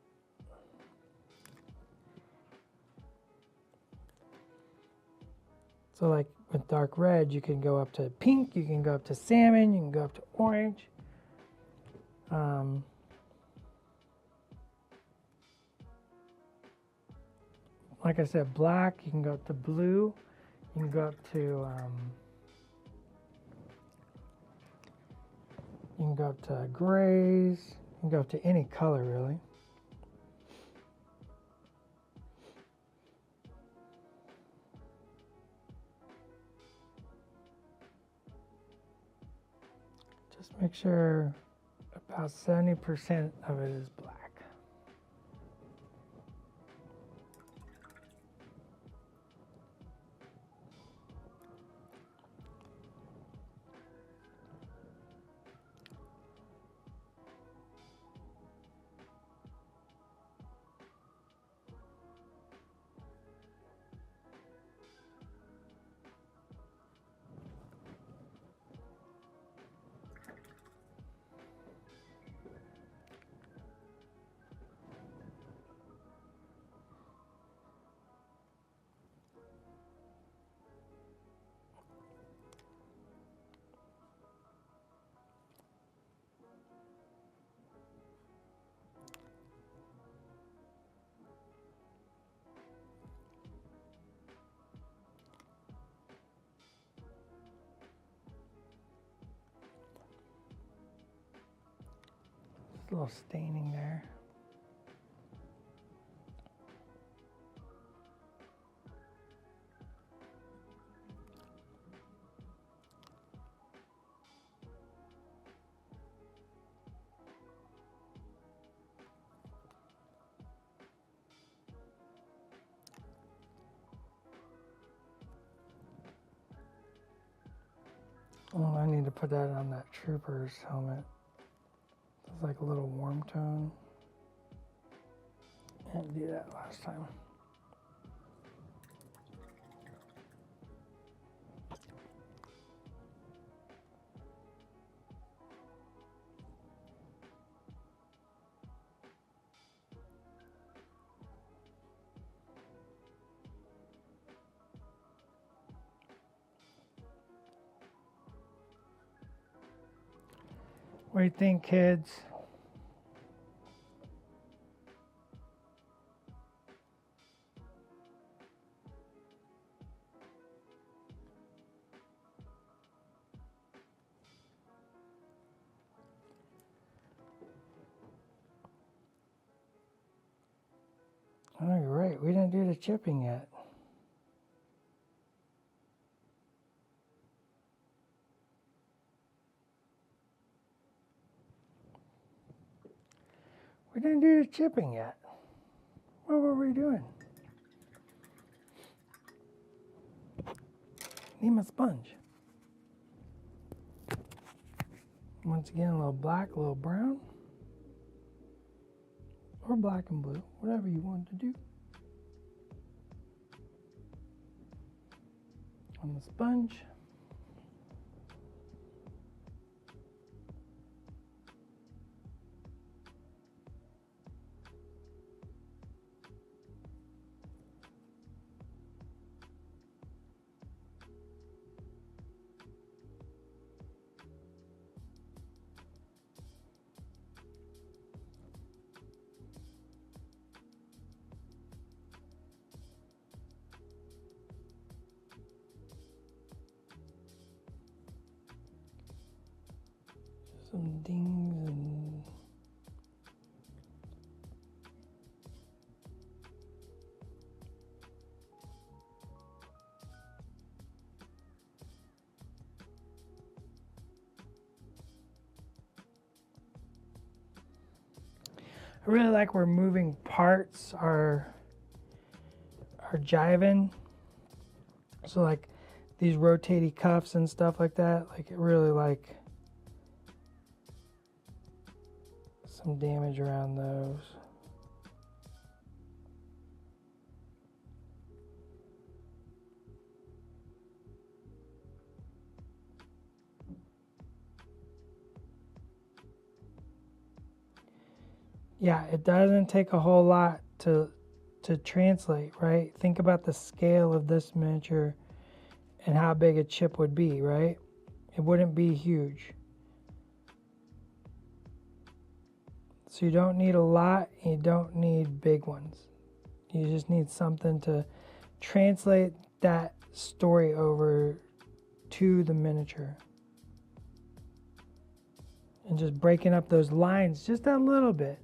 So like with dark red, you can go up to pink, you can go up to salmon, you can go up to orange. Like I said, black, you can go up to blue, you can go up to, you can go up to grays, you can go up to any color really. Just make sure about 70% of it is black. A little staining there. Oh, I need to put that on that trooper's helmet. It's like a little warm tone. I didn't do that last time. What do you think, kids? Oh, you're right. We didn't do the chipping yet. We didn't do the chipping yet. What were we doing? Need my sponge. Once again, a little black, a little brown. Or black and blue, whatever you want to do. On the sponge. Some dings and I really like where moving parts are jiving. So like these rotating cuffs and stuff like that, like it really like some damage around those. Yeah, it doesn't take a whole lot to translate, right? Think about the scale of this miniature and how big a chip would be, right? It wouldn't be huge. So you don't need a lot, and you don't need big ones. You just need something to translate that story over to the miniature. And just breaking up those lines just a little bit.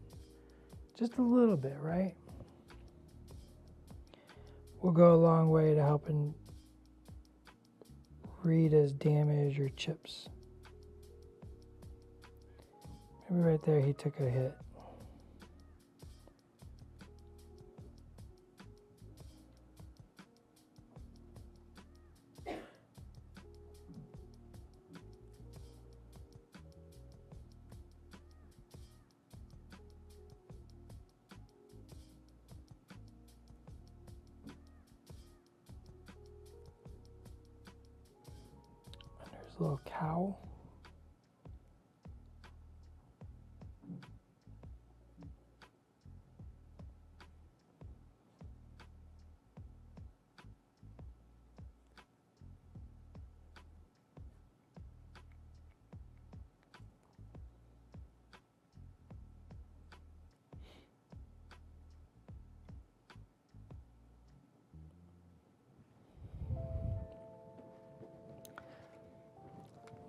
Just a little bit, right? Will go a long way to helping read as damage or chips. Maybe right there he took a hit. There's a little cow.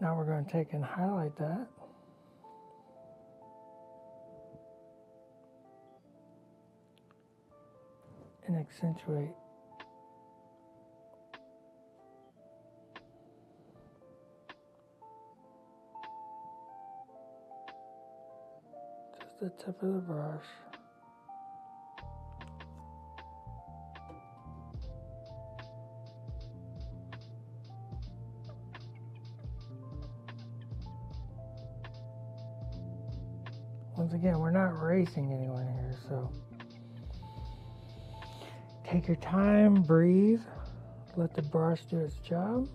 Now we're going to take and highlight that. And accentuate. Just the tip of the brush. Once again, we're not racing anyone here, so take your time, breathe, let the brush do its job.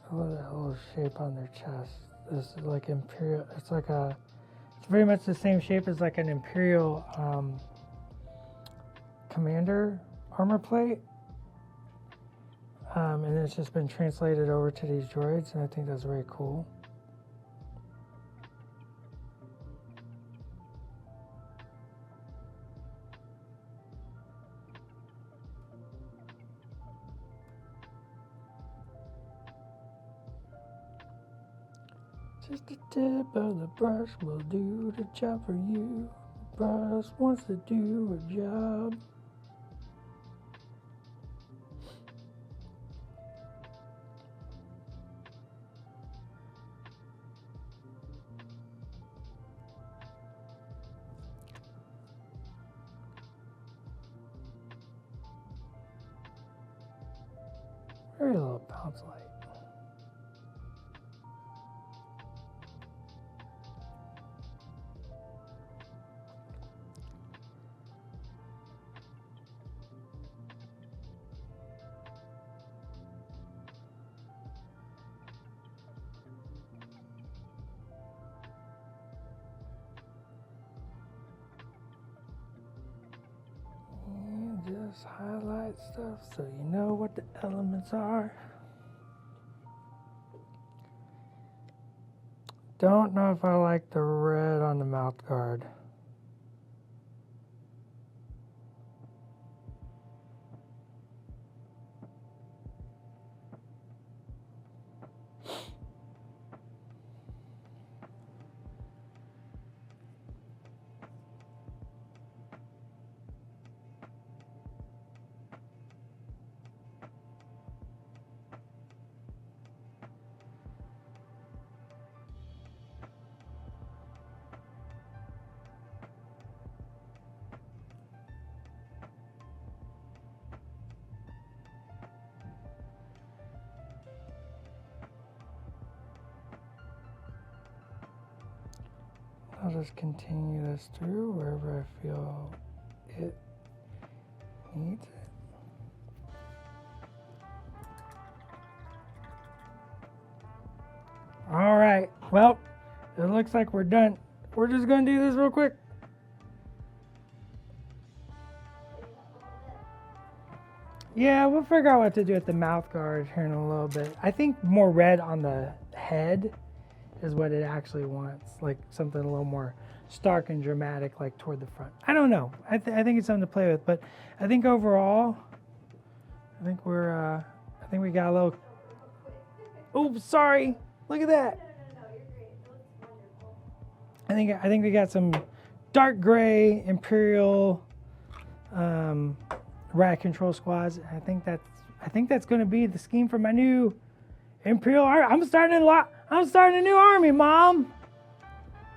I love that little shape on their chest. This is like Imperial, it's very much the same shape as like an Imperial commander armor plate. And it's just been translated over to these droids, and I think that's very cool. Just the tip of the brush will do the job for you. The brush wants to do a job. Very little bounce light. Just highlight stuff so you know what the elements are. Don't know if I like the red on the mouth guard. I'll just continue this through wherever I feel it needs it. All right, well, it looks like we're done. We're just gonna do this real quick. Yeah, we'll figure out what to do with the mouth guard here in a little bit. I think more red on the head is what it actually wants, like something a little more stark and dramatic, like toward the front. I don't know. I think it's something to play with, but I think overall, I think we got a little. Oh, sorry. Look at that. I think we got some dark gray Imperial Riot Control Squads. I think that's going to be the scheme for my new Imperial Army. I'm starting a new army, Mom.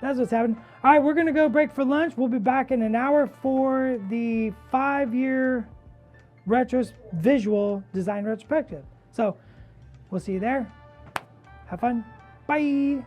That's what's happening. All right, we're going to go break for lunch. We'll be back in an hour for the 5-year visual design retrospective. So we'll see you there. Have fun. Bye.